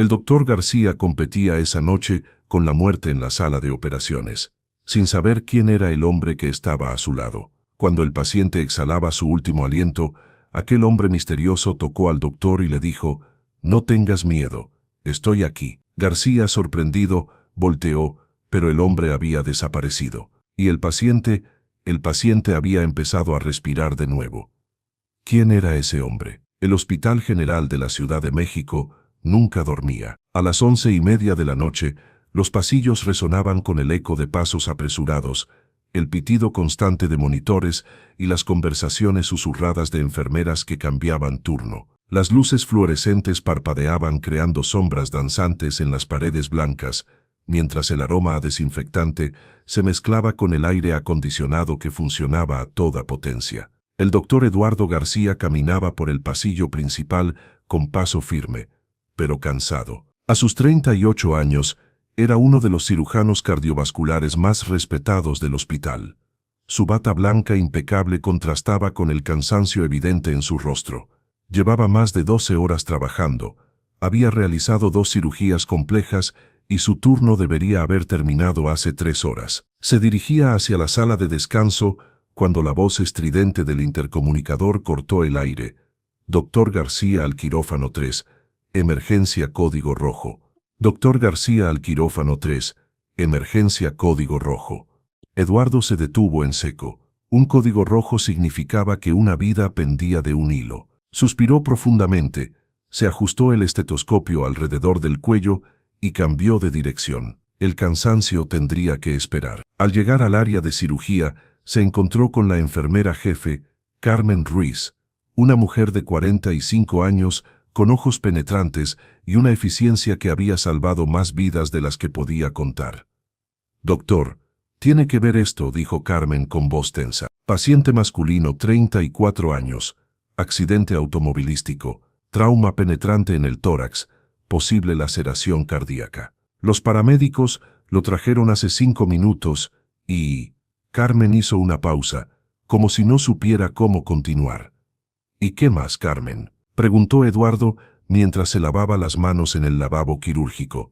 El doctor García competía esa noche con la muerte en la sala de operaciones, sin saber quién era el hombre que estaba a su lado. Cuando el paciente exhalaba su último aliento, aquel hombre misterioso tocó al doctor y le dijo: «No tengas miedo, estoy aquí». García, sorprendido, volteó, pero el hombre había desaparecido. Y el paciente había empezado a respirar de nuevo. ¿Quién era ese hombre? El Hospital General de la Ciudad de México nunca dormía. A las 11:30 de la noche, los pasillos resonaban con el eco de pasos apresurados, el pitido constante de monitores y las conversaciones susurradas de enfermeras que cambiaban turno. Las luces fluorescentes parpadeaban creando sombras danzantes en las paredes blancas, mientras el aroma a desinfectante se mezclaba con el aire acondicionado que funcionaba a toda potencia. El doctor Eduardo García caminaba por el pasillo principal con paso firme, pero cansado. A sus 38 años, era uno de los cirujanos cardiovasculares más respetados del hospital. Su bata blanca impecable contrastaba con el cansancio evidente en su rostro. Llevaba más de 12 horas trabajando, había realizado 2 cirugías complejas y su turno debería haber terminado hace 3 horas. Se dirigía hacia la sala de descanso cuando la voz estridente del intercomunicador cortó el aire. «Doctor García al quirófano 3, emergencia código rojo». «Doctor García al quirófano 3, emergencia código rojo». Eduardo se detuvo en seco. Un código rojo significaba que una vida pendía de un hilo. Suspiró profundamente, se ajustó el estetoscopio alrededor del cuello y cambió de dirección. El cansancio tendría que esperar. Al llegar al área de cirugía, se encontró con la enfermera jefe, Carmen Ruiz, una mujer de 45 años, con ojos penetrantes y una eficiencia que había salvado más vidas de las que podía contar. «Doctor, tiene que ver esto», dijo Carmen con voz tensa. «Paciente masculino, 34 años, accidente automovilístico, trauma penetrante en el tórax, posible laceración cardíaca. Los paramédicos lo trajeron hace 5 minutos y...». Carmen hizo una pausa, como si no supiera cómo continuar. «¿Y qué más, Carmen?», preguntó Eduardo mientras se lavaba las manos en el lavabo quirúrgico.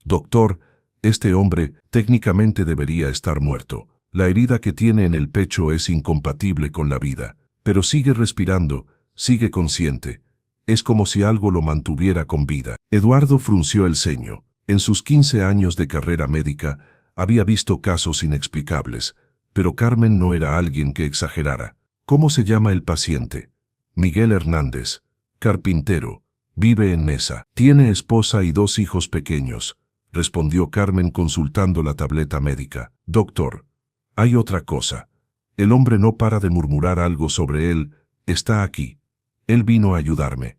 «Doctor, este hombre técnicamente debería estar muerto. La herida que tiene en el pecho es incompatible con la vida, pero sigue respirando, sigue consciente. Es como si algo lo mantuviera con vida». Eduardo frunció el ceño. En sus 15 años de carrera médica había visto casos inexplicables, pero Carmen no era alguien que exagerara. «¿Cómo se llama el paciente?» «Miguel Hernández, carpintero, vive en Mesa. Tiene esposa y 2 hijos pequeños», respondió Carmen consultando la tableta médica. «Doctor, hay otra cosa. El hombre no para de murmurar algo sobre él. Está aquí. Él vino a ayudarme».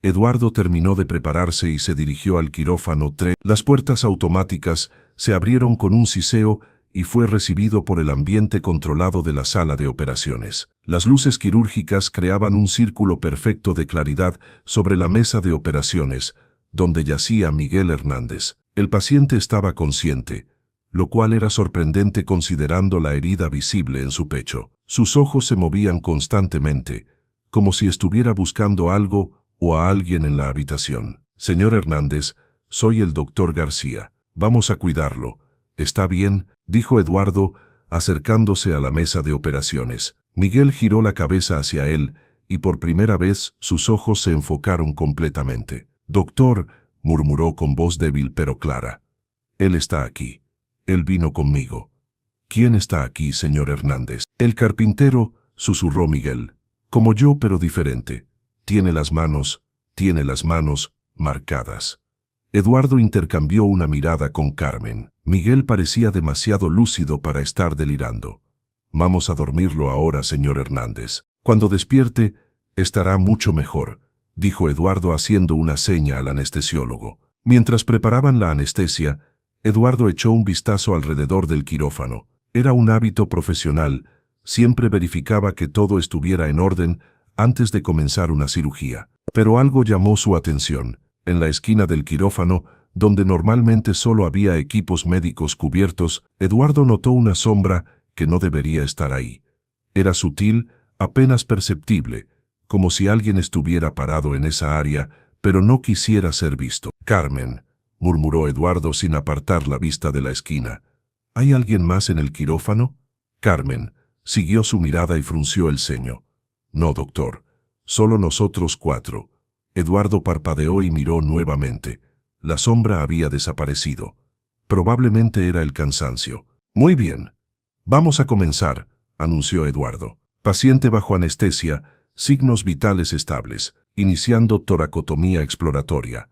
Eduardo terminó de prepararse y se dirigió al quirófano 3. Las puertas automáticas se abrieron con un siseo y fue recibido por el ambiente controlado de la sala de operaciones. Las luces quirúrgicas creaban un círculo perfecto de claridad sobre la mesa de operaciones, donde yacía Miguel Hernández. El paciente estaba consciente, lo cual era sorprendente considerando la herida visible en su pecho. Sus ojos se movían constantemente, como si estuviera buscando algo o a alguien en la habitación. «Señor Hernández, soy el doctor García. Vamos a cuidarlo. ¿Está bien?», dijo Eduardo, acercándose a la mesa de operaciones. Miguel giró la cabeza hacia él, y por primera vez sus ojos se enfocaron completamente. «Doctor», murmuró con voz débil pero clara. «Él está aquí. Él vino conmigo». «¿Quién está aquí, señor Hernández?» «El carpintero», susurró Miguel. «Como yo, pero diferente. Tiene las manos marcadas». Eduardo intercambió una mirada con Carmen. Miguel parecía demasiado lúcido para estar delirando. «Vamos a dormirlo ahora, señor Hernández. Cuando despierte, estará mucho mejor», dijo Eduardo haciendo una seña al anestesiólogo. Mientras preparaban la anestesia, Eduardo echó un vistazo alrededor del quirófano. Era un hábito profesional. Siempre verificaba que todo estuviera en orden antes de comenzar una cirugía. Pero algo llamó su atención. En la esquina del quirófano, donde normalmente solo había equipos médicos cubiertos, Eduardo notó una sombra que no debería estar ahí. Era sutil, apenas perceptible, como si alguien estuviera parado en esa área, pero no quisiera ser visto. Carmen, murmuró Eduardo sin apartar la vista de la esquina. ¿Hay alguien más en el quirófano? Carmen siguió su mirada y frunció el ceño. No, doctor. Solo nosotros 4. Eduardo parpadeó y miró nuevamente. La sombra había desaparecido. Probablemente era el cansancio. Muy bien. Vamos a comenzar, anunció Eduardo. Paciente bajo anestesia, signos vitales estables, iniciando toracotomía exploratoria.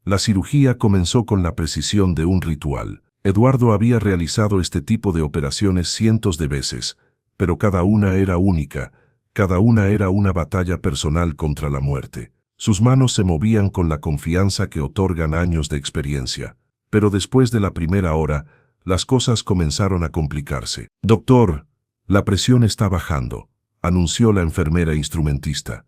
La cirugía comenzó con la precisión de un ritual. Eduardo había realizado este tipo de operaciones cientos de veces, pero cada una era única, cada una era una batalla personal contra la muerte. Sus manos se movían con la confianza que otorgan años de experiencia. Pero después de la primera hora, las cosas comenzaron a complicarse. Doctor, la presión está bajando, anunció la enfermera instrumentista.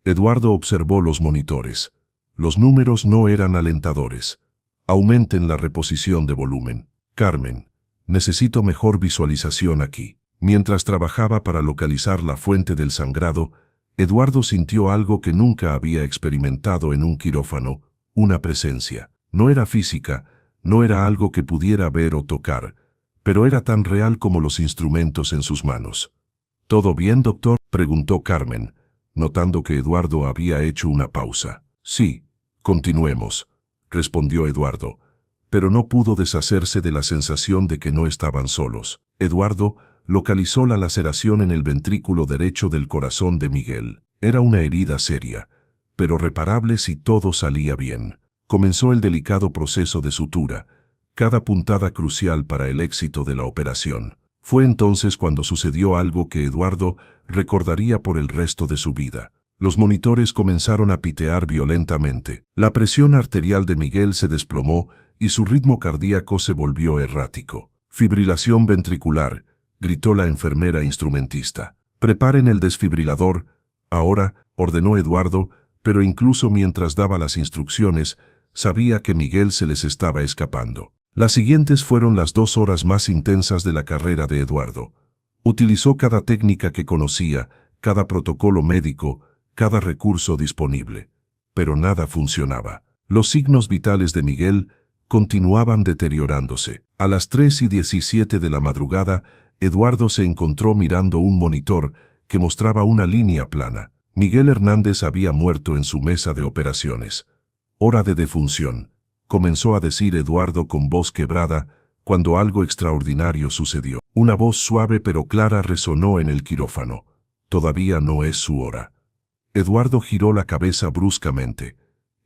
Eduardo observó los monitores. Los números no eran alentadores. Aumenten la reposición de volumen. Carmen, necesito mejor visualización aquí. Mientras trabajaba para localizar la fuente del sangrado, Eduardo sintió algo que nunca había experimentado en un quirófano, una presencia. No era física, no era algo que pudiera ver o tocar, pero era tan real como los instrumentos en sus manos. ¿Todo bien, doctor?, preguntó Carmen, notando que Eduardo había hecho una pausa. Sí, continuemos, respondió Eduardo, pero no pudo deshacerse de la sensación de que no estaban solos. Eduardo localizó la laceración en el ventrículo derecho del corazón de Miguel. Era una herida seria, pero reparable si todo salía bien. Comenzó el delicado proceso de sutura, cada puntada crucial para el éxito de la operación. Fue entonces cuando sucedió algo que Eduardo recordaría por el resto de su vida. Los monitores comenzaron a pitear violentamente. La presión arterial de Miguel se desplomó y su ritmo cardíaco se volvió errático. Fibrilación ventricular, gritó la enfermera instrumentista. Preparen el desfibrilador. Ahora, ordenó Eduardo, pero incluso mientras daba las instrucciones, sabía que Miguel se les estaba escapando. Las siguientes fueron las 2 horas más intensas de la carrera de Eduardo. Utilizó cada técnica que conocía, cada protocolo médico, cada recurso disponible. Pero nada funcionaba. Los signos vitales de Miguel continuaban deteriorándose. A las 3:17 de la madrugada, Eduardo se encontró mirando un monitor que mostraba una línea plana. Miguel Hernández había muerto en su mesa de operaciones. Hora de defunción, comenzó a decir Eduardo con voz quebrada, cuando algo extraordinario sucedió. Una voz suave pero clara resonó en el quirófano. Todavía no es su hora. Eduardo giró la cabeza bruscamente.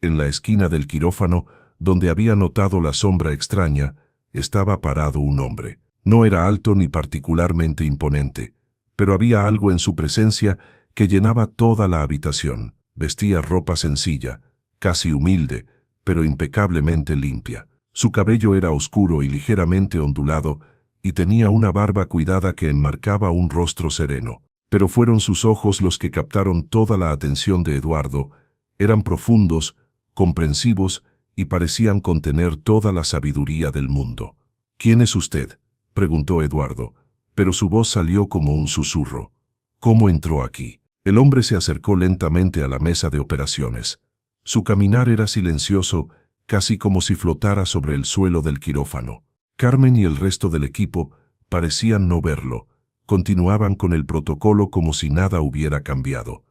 En la esquina del quirófano, donde había notado la sombra extraña, estaba parado un hombre. No era alto ni particularmente imponente, pero había algo en su presencia que llenaba toda la habitación. Vestía ropa sencilla, casi humilde, pero impecablemente limpia. Su cabello era oscuro y ligeramente ondulado, y tenía una barba cuidada que enmarcaba un rostro sereno. Pero fueron sus ojos los que captaron toda la atención de Eduardo. Eran profundos, comprensivos, y parecían contener toda la sabiduría del mundo. ¿Quién es usted?, preguntó Eduardo, pero su voz salió como un susurro. ¿Cómo entró aquí? El hombre se acercó lentamente a la mesa de operaciones. Su caminar era silencioso, casi como si flotara sobre el suelo del quirófano. Carmen y el resto del equipo parecían no verlo. Continuaban con el protocolo como si nada hubiera cambiado.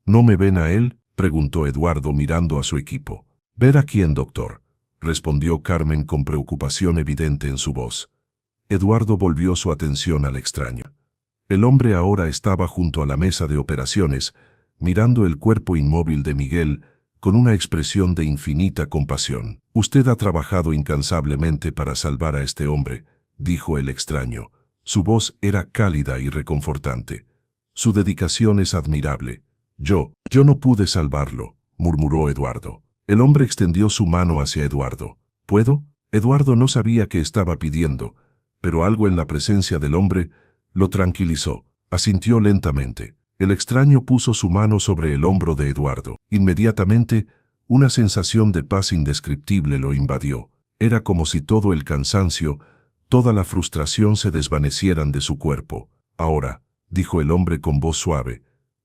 ¿No me ven a él?, preguntó Eduardo mirando a su equipo. ¿Ver a quién, doctor?, respondió Carmen con preocupación evidente en su voz. Eduardo volvió su atención al extraño. El hombre ahora estaba junto a la mesa de operaciones, mirando el cuerpo inmóvil de Miguel, con una expresión de infinita compasión. «Usted ha trabajado incansablemente para salvar a este hombre», dijo el extraño. Su voz era cálida y reconfortante. «Su dedicación es admirable. Yo no pude salvarlo», murmuró Eduardo. El hombre extendió su mano hacia Eduardo. «¿Puedo?». Eduardo no sabía qué estaba pidiendo, pero algo en la presencia del hombre lo tranquilizó. Asintió lentamente. El extraño puso su mano sobre el hombro de Eduardo. Inmediatamente, una sensación de paz indescriptible lo invadió. Era como si todo el cansancio, toda la frustración se desvanecieran de su cuerpo. «Ahora», dijo el hombre con voz suave,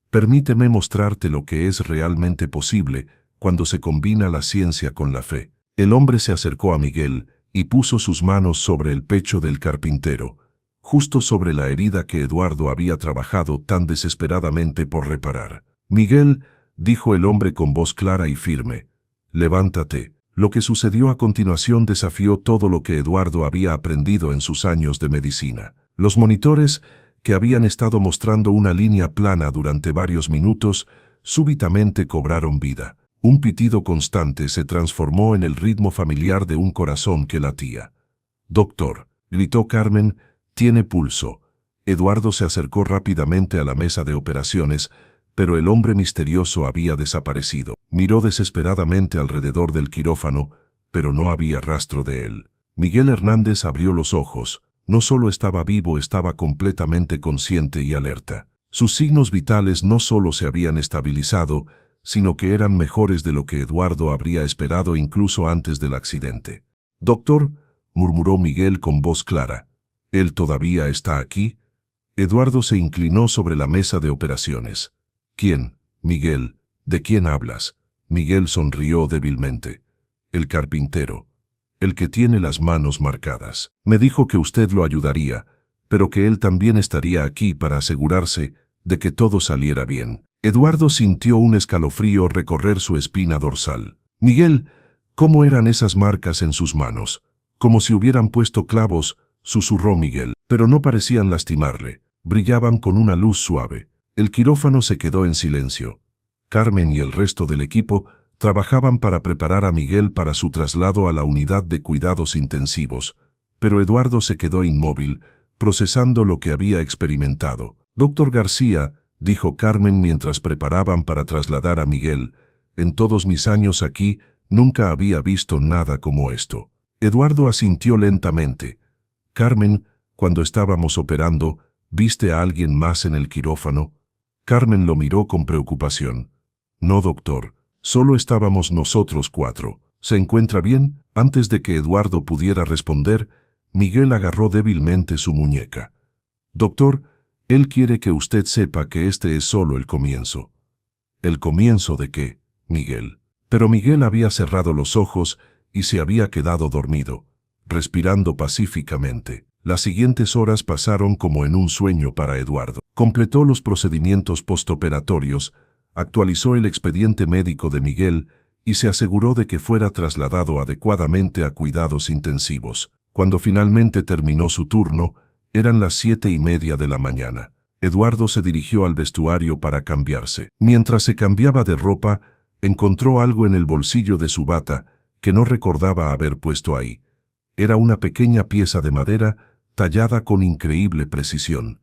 «permíteme mostrarte lo que es realmente posible cuando se combina la ciencia con la fe. El hombre se acercó a Miguel y puso sus manos sobre el pecho del carpintero, justo sobre la herida que Eduardo había trabajado tan desesperadamente por reparar. «Miguel», dijo el hombre con voz clara y firme, «levántate». Lo que sucedió a continuación desafió todo lo que Eduardo había aprendido en sus años de medicina. Los monitores, que habían estado mostrando una línea plana durante varios minutos, súbitamente cobraron vida. Un pitido constante se transformó en el ritmo familiar de un corazón que latía. «Doctor», gritó Carmen, «tiene pulso». Eduardo se acercó rápidamente a la mesa de operaciones, pero el hombre misterioso había desaparecido. Miró desesperadamente alrededor del quirófano, pero no había rastro de él. Miguel Hernández abrió los ojos. No solo estaba vivo, estaba completamente consciente y alerta. Sus signos vitales no solo se habían estabilizado, sino que eran mejores de lo que Eduardo habría esperado incluso antes del accidente. «Doctor», murmuró Miguel con voz clara, «¿él todavía está aquí?» Eduardo se inclinó sobre la mesa de operaciones. «¿Quién, Miguel? ¿De quién hablas?» Miguel sonrió débilmente. «El carpintero. El que tiene las manos marcadas. Me dijo que usted lo ayudaría, pero que él también estaría aquí para asegurarse de que todo saliera bien». Eduardo sintió un escalofrío recorrer su espina dorsal. «Miguel, ¿cómo eran esas marcas en sus manos?» «Como si hubieran puesto clavos», susurró Miguel, pero no parecían lastimarle. Brillaban con una luz suave. El quirófano se quedó en silencio. Carmen y el resto del equipo trabajaban para preparar a Miguel para su traslado a la unidad de cuidados intensivos, pero Eduardo se quedó inmóvil, procesando lo que había experimentado. «Doctor García», dijo Carmen mientras preparaban para trasladar a Miguel, «en todos mis años aquí nunca había visto nada como esto». Eduardo asintió lentamente. «Carmen, cuando estábamos operando, ¿viste a alguien más en el quirófano?» Carmen lo miró con preocupación. «No, doctor, solo estábamos nosotros 4. ¿Se encuentra bien?» Antes de que Eduardo pudiera responder, Miguel agarró débilmente su muñeca. «Doctor, él quiere que usted sepa que este es solo el comienzo». «¿El comienzo de qué, Miguel?» Pero Miguel había cerrado los ojos y se había quedado dormido, respirando pacíficamente. Las siguientes horas pasaron como en un sueño para Eduardo. Completó los procedimientos postoperatorios, actualizó el expediente médico de Miguel y se aseguró de que fuera trasladado adecuadamente a cuidados intensivos. Cuando finalmente terminó su turno, eran las 7:30 de la mañana. Eduardo se dirigió al vestuario para cambiarse. Mientras se cambiaba de ropa, encontró algo en el bolsillo de su bata que no recordaba haber puesto ahí. Era una pequeña pieza de madera tallada con increíble precisión.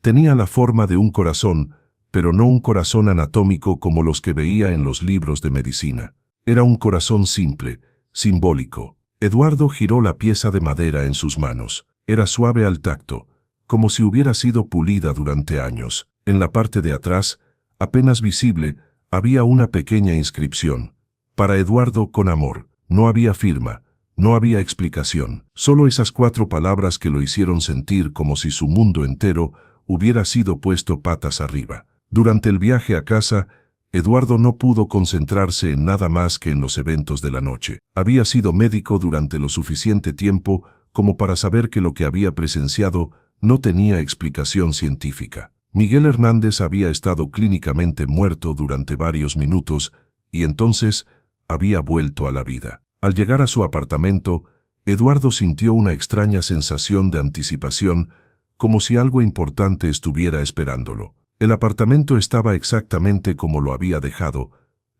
Tenía la forma de un corazón, pero no un corazón anatómico como los que veía en los libros de medicina. Era un corazón simple, simbólico. Eduardo giró la pieza de madera en sus manos. Era suave al tacto, como si hubiera sido pulida durante años. En la parte de atrás, apenas visible, había una pequeña inscripción. «Para Eduardo con amor». No había firma. No había explicación, solo esas 4 palabras que lo hicieron sentir como si su mundo entero hubiera sido puesto patas arriba. Durante el viaje a casa, Eduardo no pudo concentrarse en nada más que en los eventos de la noche. Había sido médico durante lo suficiente tiempo como para saber que lo que había presenciado no tenía explicación científica. Miguel Hernández había estado clínicamente muerto durante varios minutos y entonces había vuelto a la vida. Al llegar a su apartamento, Eduardo sintió una extraña sensación de anticipación, como si algo importante estuviera esperándolo. El apartamento estaba exactamente como lo había dejado,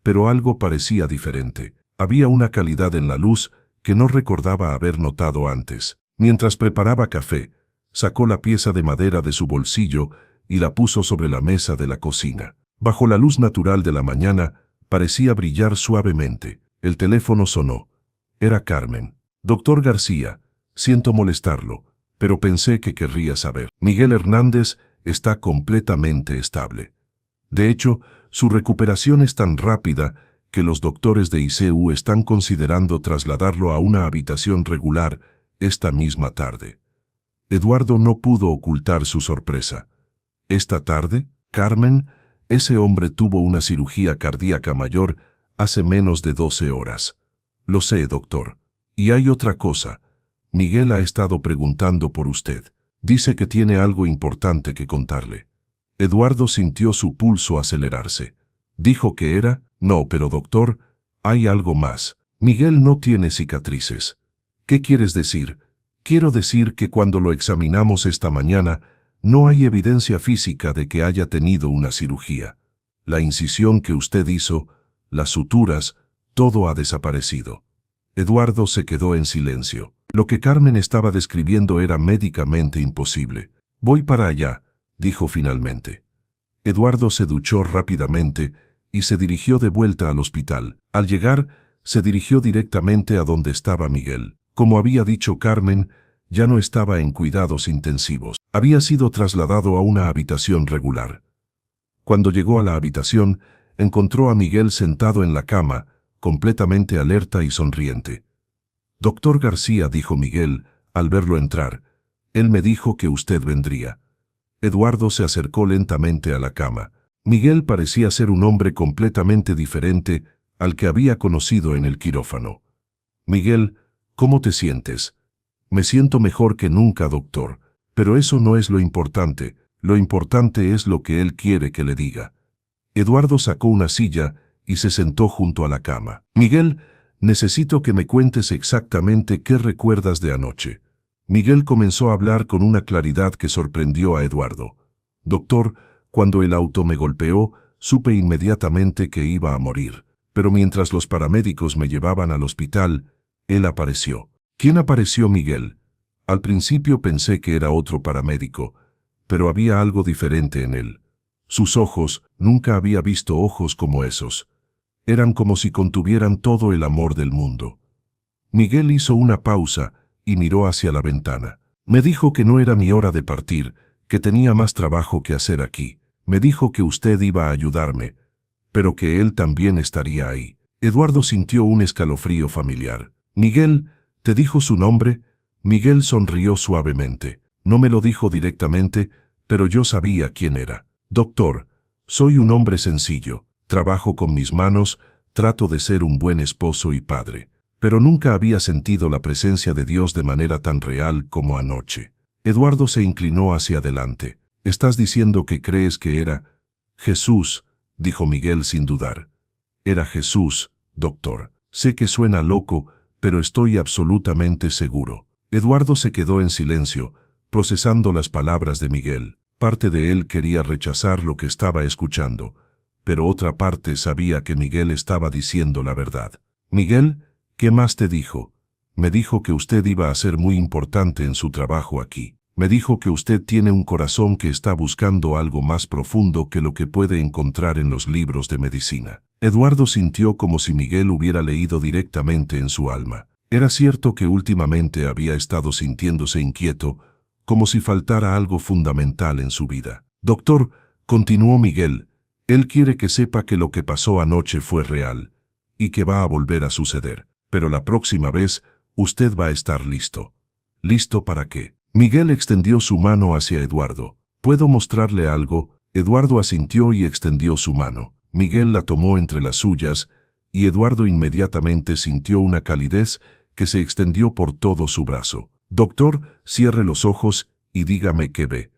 pero algo parecía diferente. Había una calidad en la luz que no recordaba haber notado antes. Mientras preparaba café, sacó la pieza de madera de su bolsillo y la puso sobre la mesa de la cocina. Bajo la luz natural de la mañana, parecía brillar suavemente. El teléfono sonó. Era Carmen. «Doctor García, siento molestarlo, pero pensé que querría saber. Miguel Hernández está completamente estable. De hecho, su recuperación es tan rápida que los doctores de ICU están considerando trasladarlo a una habitación regular esta misma tarde». Eduardo no pudo ocultar su sorpresa. «¿Esta tarde, Carmen?» Ese hombre tuvo una cirugía cardíaca mayor Hace menos de 12 horas. Lo sé, doctor. Y hay otra cosa. Miguel ha estado preguntando por usted. Dice que tiene algo importante que contarle. Eduardo sintió su pulso acelerarse. Dijo que era, no, pero doctor, hay algo más. Miguel no tiene cicatrices. ¿Qué quieres decir? Quiero decir que cuando lo examinamos esta mañana, no hay evidencia física de que haya tenido una cirugía. La incisión que usted hizo, las suturas, todo ha desaparecido. Eduardo se quedó en silencio. Lo que Carmen estaba describiendo era médicamente imposible. Voy para allá, dijo finalmente. Eduardo se duchó rápidamente y se dirigió de vuelta al hospital. Al llegar, se dirigió directamente a donde estaba Miguel. Como había dicho Carmen, ya no estaba en cuidados intensivos. Había sido trasladado a una habitación regular. Cuando llegó a la habitación, encontró a Miguel sentado en la cama, completamente alerta y sonriente. «Doctor García», dijo Miguel, al verlo entrar, «él me dijo que usted vendría». Eduardo se acercó lentamente a la cama. Miguel parecía ser un hombre completamente diferente al que había conocido en el quirófano. «Miguel, ¿cómo te sientes?» «Me siento mejor que nunca, doctor, pero eso no es lo importante es lo que él quiere que le diga». Eduardo sacó una silla y se sentó junto a la cama. «Miguel, necesito que me cuentes exactamente qué recuerdas de anoche». Miguel comenzó a hablar con una claridad que sorprendió a Eduardo. «Doctor, cuando el auto me golpeó, supe inmediatamente que iba a morir. Pero mientras los paramédicos me llevaban al hospital, él apareció». «¿Quién apareció, Miguel?» «Al principio pensé que era otro paramédico, pero había algo diferente en él. Sus ojos, nunca había visto ojos como esos. Eran como si contuvieran todo el amor del mundo». Miguel hizo una pausa y miró hacia la ventana. «Me dijo que no era mi hora de partir, que tenía más trabajo que hacer aquí. Me dijo que usted iba a ayudarme, pero que él también estaría ahí». Eduardo sintió un escalofrío familiar. «Miguel, ¿te dijo su nombre?» Miguel sonrió suavemente. «No me lo dijo directamente, pero yo sabía quién era. Doctor, soy un hombre sencillo, trabajo con mis manos, trato de ser un buen esposo y padre. Pero nunca había sentido la presencia de Dios de manera tan real como anoche». Eduardo se inclinó hacia adelante. «¿Estás diciendo que crees que era Jesús?», dijo Miguel sin dudar. «Era Jesús, doctor. Sé que suena loco, pero estoy absolutamente seguro». Eduardo se quedó en silencio, procesando las palabras de Miguel. Parte de él quería rechazar lo que estaba escuchando, pero otra parte sabía que Miguel estaba diciendo la verdad. «Miguel, ¿qué más te dijo?» «Me dijo que usted iba a ser muy importante en su trabajo aquí. Me dijo que usted tiene un corazón que está buscando algo más profundo que lo que puede encontrar en los libros de medicina». Eduardo sintió como si Miguel hubiera leído directamente en su alma. Era cierto que últimamente había estado sintiéndose inquieto, como si faltara algo fundamental en su vida. «Doctor», continuó Miguel, «él quiere que sepa que lo que pasó anoche fue real, y que va a volver a suceder. Pero la próxima vez, usted va a estar listo». «¿Listo para qué?». Miguel extendió su mano hacia Eduardo. «¿Puedo mostrarle algo?». Eduardo asintió y extendió su mano. Miguel la tomó entre las suyas, y Eduardo inmediatamente sintió una calidez que se extendió por todo su brazo. «Doctor, cierre los ojos y dígame qué ve».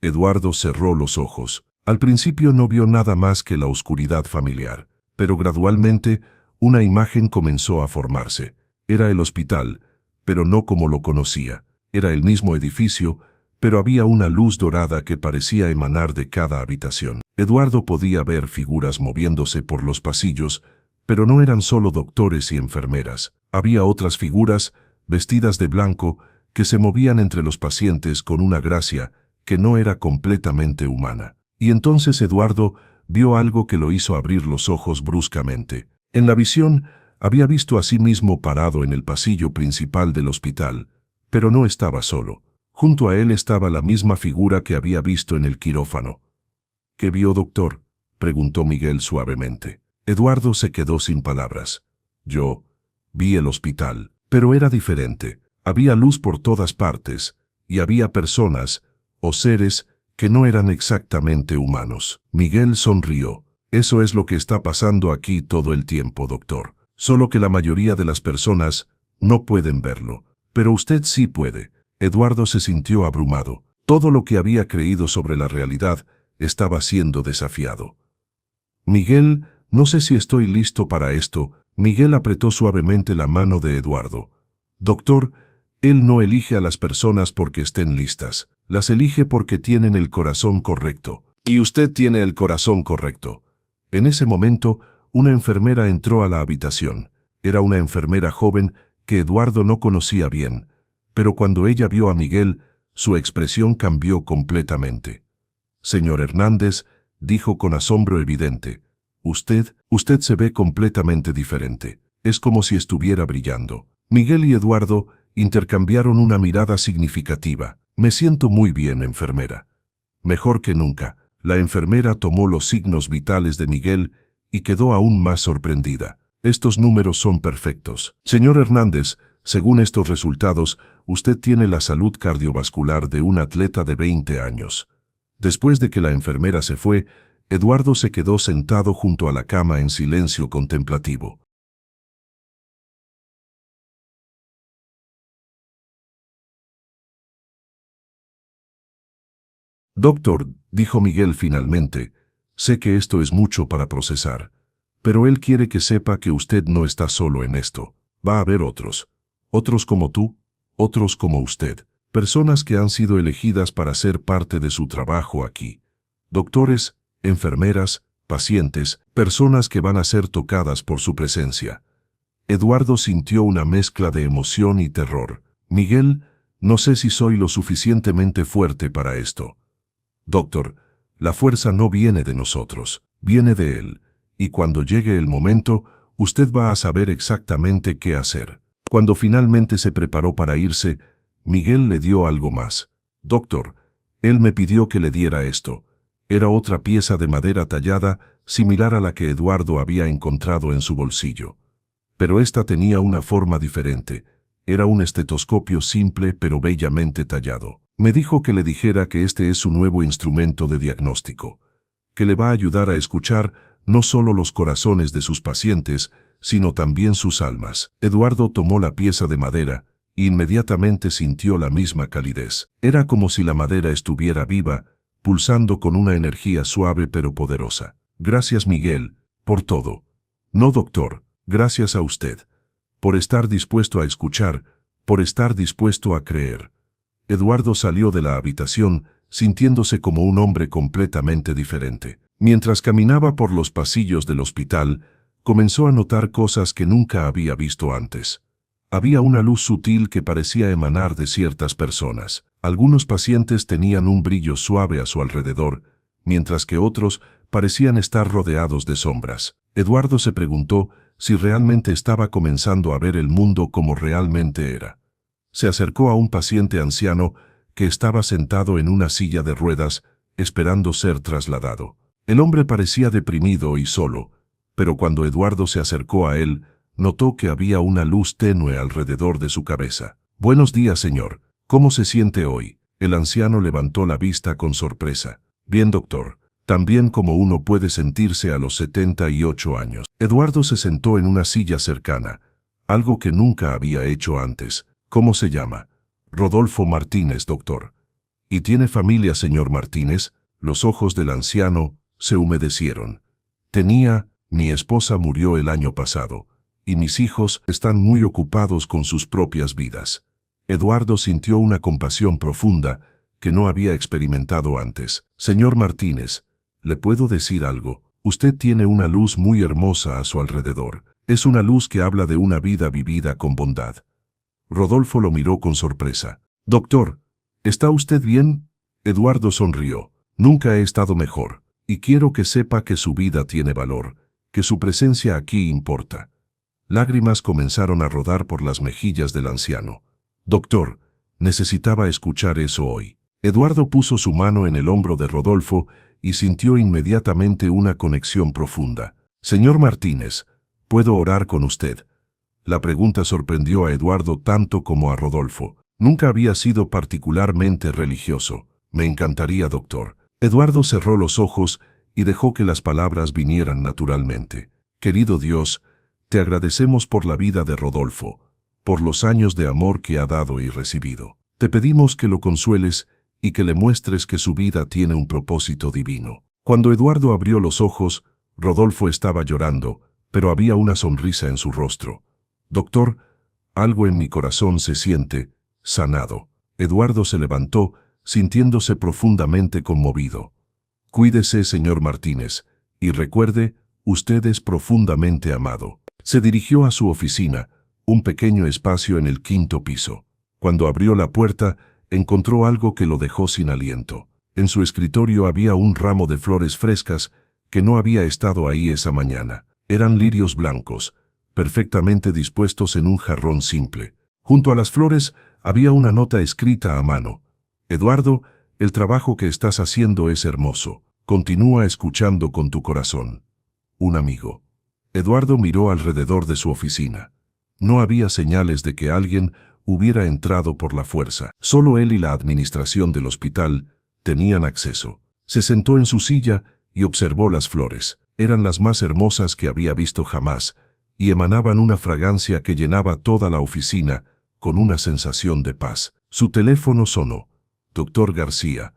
Eduardo cerró los ojos. Al principio no vio nada más que la oscuridad familiar, pero gradualmente una imagen comenzó a formarse. Era el hospital, pero no como lo conocía. Era el mismo edificio, pero había una luz dorada que parecía emanar de cada habitación. Eduardo podía ver figuras moviéndose por los pasillos, pero no eran solo doctores y enfermeras. Había otras figuras, vestidas de blanco, que se movían entre los pacientes con una gracia que no era completamente humana. Y entonces Eduardo vio algo que lo hizo abrir los ojos bruscamente. En la visión, había visto a sí mismo parado en el pasillo principal del hospital, pero no estaba solo. Junto a él estaba la misma figura que había visto en el quirófano. «¿Qué vio, doctor?», preguntó Miguel suavemente. Eduardo se quedó sin palabras. «Yo vi el hospital, pero era diferente. Había luz por todas partes, y había personas, o seres, que no eran exactamente humanos». Miguel sonrió. Eso es lo que está pasando aquí todo el tiempo, doctor. Solo que la mayoría de las personas no pueden verlo. Pero usted sí puede. Eduardo se sintió abrumado. Todo lo que había creído sobre la realidad estaba siendo desafiado. Miguel, no sé si estoy listo para esto. Miguel apretó suavemente la mano de Eduardo. Doctor, él no elige a las personas porque estén listas. Las elige porque tienen el corazón correcto. Y usted tiene el corazón correcto. En ese momento, una enfermera entró a la habitación. Era una enfermera joven que Eduardo no conocía bien, pero cuando ella vio a Miguel, su expresión cambió completamente. Señor Hernández, dijo con asombro evidente, usted se ve completamente diferente. Es como si estuviera brillando. Miguel y Eduardo intercambiaron una mirada significativa. Me siento muy bien, enfermera. Mejor que nunca. La enfermera tomó los signos vitales de Miguel y quedó aún más sorprendida. Estos números son perfectos. Señor Hernández, según estos resultados, usted tiene la salud cardiovascular de un atleta de 20 años. Después de que la enfermera se fue, Eduardo se quedó sentado junto a la cama en silencio contemplativo. Doctor, dijo Miguel finalmente, sé que esto es mucho para procesar, pero él quiere que sepa que usted no está solo en esto. Va a haber otros. Otros como tú, otros como usted. Personas que han sido elegidas para ser parte de su trabajo aquí. Doctores, enfermeras, pacientes, personas que van a ser tocadas por su presencia. Eduardo sintió una mezcla de emoción y terror. Miguel, no sé si soy lo suficientemente fuerte para esto. Doctor, la fuerza no viene de nosotros, viene de él, y cuando llegue el momento, usted va a saber exactamente qué hacer. Cuando finalmente se preparó para irse, Miguel le dio algo más. Doctor, él me pidió que le diera esto. Era otra pieza de madera tallada, similar a la que Eduardo había encontrado en su bolsillo. Pero esta tenía una forma diferente. Era un estetoscopio simple pero bellamente tallado. Me dijo que le dijera que este es su nuevo instrumento de diagnóstico, que le va a ayudar a escuchar no solo los corazones de sus pacientes, sino también sus almas. Eduardo tomó la pieza de madera e inmediatamente sintió la misma calidez. Era como si la madera estuviera viva, pulsando con una energía suave pero poderosa. Gracias, Miguel, por todo. No, doctor, gracias a usted. Por estar dispuesto a escuchar, por estar dispuesto a creer. Eduardo salió de la habitación, sintiéndose como un hombre completamente diferente. Mientras caminaba por los pasillos del hospital, comenzó a notar cosas que nunca había visto antes. Había una luz sutil que parecía emanar de ciertas personas. Algunos pacientes tenían un brillo suave a su alrededor, mientras que otros parecían estar rodeados de sombras. Eduardo se preguntó si realmente estaba comenzando a ver el mundo como realmente era. Se acercó a un paciente anciano que estaba sentado en una silla de ruedas, esperando ser trasladado. El hombre parecía deprimido y solo, pero cuando Eduardo se acercó a él, notó que había una luz tenue alrededor de su cabeza. «Buenos días, señor. ¿Cómo se siente hoy?» El anciano levantó la vista con sorpresa. «Bien, doctor. También como uno puede sentirse a los 78 años». Eduardo se sentó en una silla cercana, algo que nunca había hecho antes. «¿Cómo se llama?» «Rodolfo Martínez, doctor». «¿Y tiene familia, señor Martínez?» Los ojos del anciano se humedecieron. Mi esposa murió el año pasado, y mis hijos están muy ocupados con sus propias vidas». Eduardo sintió una compasión profunda que no había experimentado antes. «Señor Martínez, ¿le puedo decir algo? Usted tiene una luz muy hermosa a su alrededor. Es una luz que habla de una vida vivida con bondad». Rodolfo lo miró con sorpresa. «Doctor, ¿está usted bien?» Eduardo sonrió. «Nunca he estado mejor, y quiero que sepa que su vida tiene valor, que su presencia aquí importa». Lágrimas comenzaron a rodar por las mejillas del anciano. «Doctor, necesitaba escuchar eso hoy». Eduardo puso su mano en el hombro de Rodolfo y sintió inmediatamente una conexión profunda. «Señor Martínez, ¿puedo orar con usted?» La pregunta sorprendió a Eduardo tanto como a Rodolfo. Nunca había sido particularmente religioso. «Me encantaría, doctor». Eduardo cerró los ojos y dejó que las palabras vinieran naturalmente. Querido Dios, te agradecemos por la vida de Rodolfo, por los años de amor que ha dado y recibido. Te pedimos que lo consueles y que le muestres que su vida tiene un propósito divino. Cuando Eduardo abrió los ojos, Rodolfo estaba llorando, pero había una sonrisa en su rostro. Doctor, algo en mi corazón se siente sanado. Eduardo se levantó, sintiéndose profundamente conmovido. Cuídese, señor Martínez, y recuerde, usted es profundamente amado. Se dirigió a su oficina, un pequeño espacio en el 5º piso. Cuando abrió la puerta, encontró algo que lo dejó sin aliento. En su escritorio había un ramo de flores frescas que no había estado ahí esa mañana. Eran lirios blancos, perfectamente dispuestos en un jarrón simple. Junto a las flores había una nota escrita a mano. Eduardo, el trabajo que estás haciendo es hermoso. Continúa escuchando con tu corazón. Un amigo. Eduardo miró alrededor de su oficina. No había señales de que alguien hubiera entrado por la fuerza. Solo él y la administración del hospital tenían acceso. Se sentó en su silla y observó las flores. Eran las más hermosas que había visto jamás, y emanaban una fragancia que llenaba toda la oficina con una sensación de paz. Su teléfono sonó. Doctor García.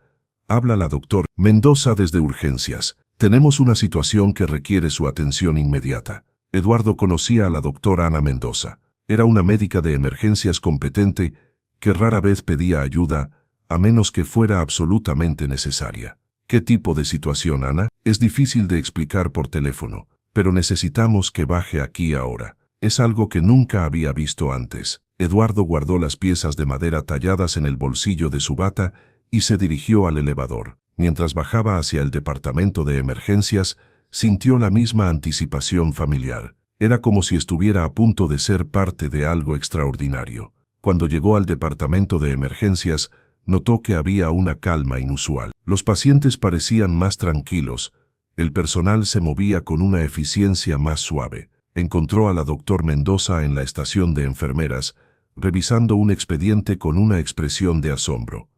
Habla la doctor Mendoza desde urgencias. Tenemos una situación que requiere su atención inmediata. Eduardo conocía a la doctora Ana Mendoza. Era una médica de emergencias competente que rara vez pedía ayuda, a menos que fuera absolutamente necesaria. ¿Qué tipo de situación, Ana? Es difícil de explicar por teléfono, pero necesitamos que baje aquí ahora. Es algo que nunca había visto antes. Eduardo guardó las piezas de madera talladas en el bolsillo de su bata y se dirigió al elevador. Mientras bajaba hacia el departamento de emergencias, sintió la misma anticipación familiar. Era como si estuviera a punto de ser parte de algo extraordinario. Cuando llegó al departamento de emergencias, notó que había una calma inusual. Los pacientes parecían más tranquilos. El personal se movía con una eficiencia más suave. Encontró a la doctora Mendoza en la estación de enfermeras, revisando un expediente con una expresión de asombro.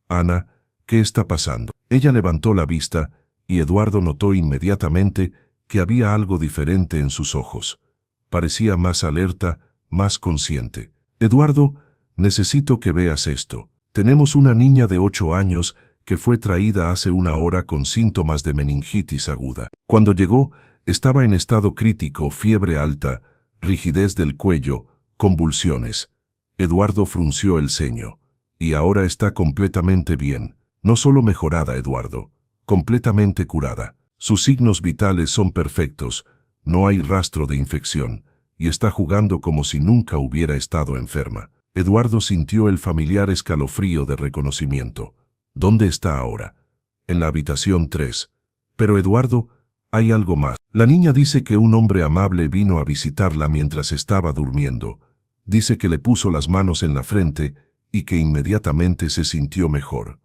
Ana, ¿qué está pasando? Ella levantó la vista, y Eduardo notó inmediatamente que había algo diferente en sus ojos. Parecía más alerta, más consciente. Eduardo, necesito que veas esto. Tenemos una niña de 8 años que fue traída hace una hora con síntomas de meningitis aguda. Cuando llegó, estaba en estado crítico, fiebre alta, rigidez del cuello, convulsiones. Eduardo frunció el ceño. Y ahora está completamente bien. No solo mejorada, Eduardo, completamente curada. Sus signos vitales son perfectos, no hay rastro de infección, y está jugando como si nunca hubiera estado enferma. Eduardo sintió el familiar escalofrío de reconocimiento. ¿Dónde está ahora? En la habitación 3. Pero Eduardo, hay algo más. La niña dice que un hombre amable vino a visitarla mientras estaba durmiendo. Dice que le puso las manos en la frente y que inmediatamente se sintió mejor.